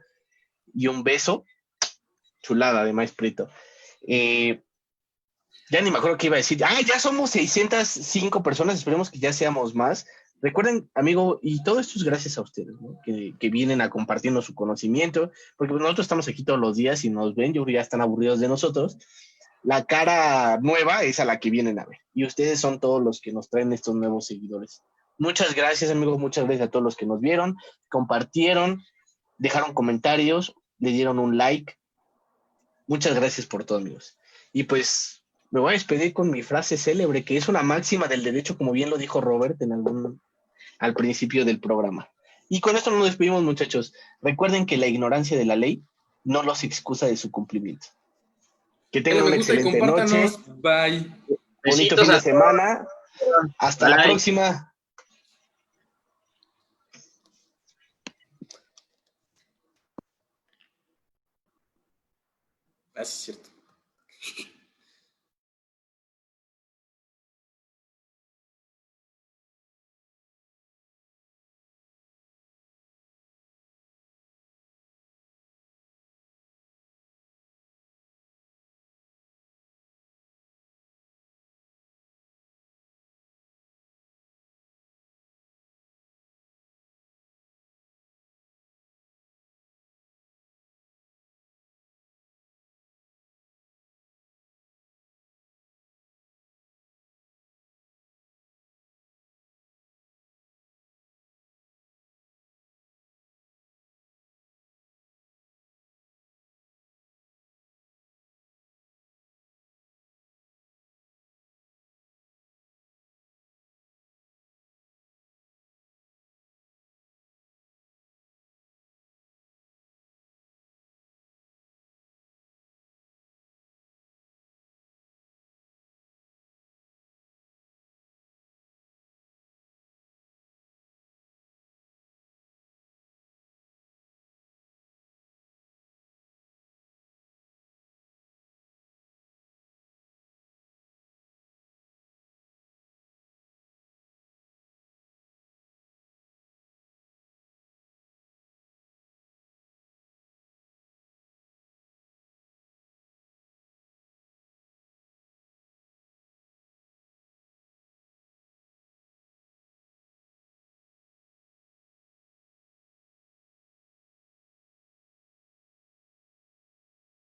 y un beso. Chulada de Maíz Prieto. Ya ni me acuerdo qué iba a decir. Ya somos 605 personas, esperemos que ya seamos más. Recuerden, amigo, y todo esto es gracias a ustedes, ¿no? Que vienen a compartirnos su conocimiento, porque pues, nosotros estamos aquí todos los días y nos ven, yo creo que ya están aburridos de nosotros. La cara nueva es a la que vienen a ver, y ustedes son todos los que nos traen estos nuevos seguidores. Muchas gracias, amigo, muchas gracias a todos los que nos vieron, compartieron, dejaron comentarios, le dieron un like. Muchas gracias por todo, amigos. Y pues me voy a despedir con mi frase célebre, que es una máxima del derecho, como bien lo dijo Robert al principio del programa. Y con esto nos despedimos, muchachos. Recuerden que la ignorancia de la ley no los excusa de su cumplimiento. Que Denle tengan me una gusta y excelente noche, compártanos. Bye. bonito Besitos fin de a semana. todos. Hasta la Bye. próxima. Ah, sí, es cierto.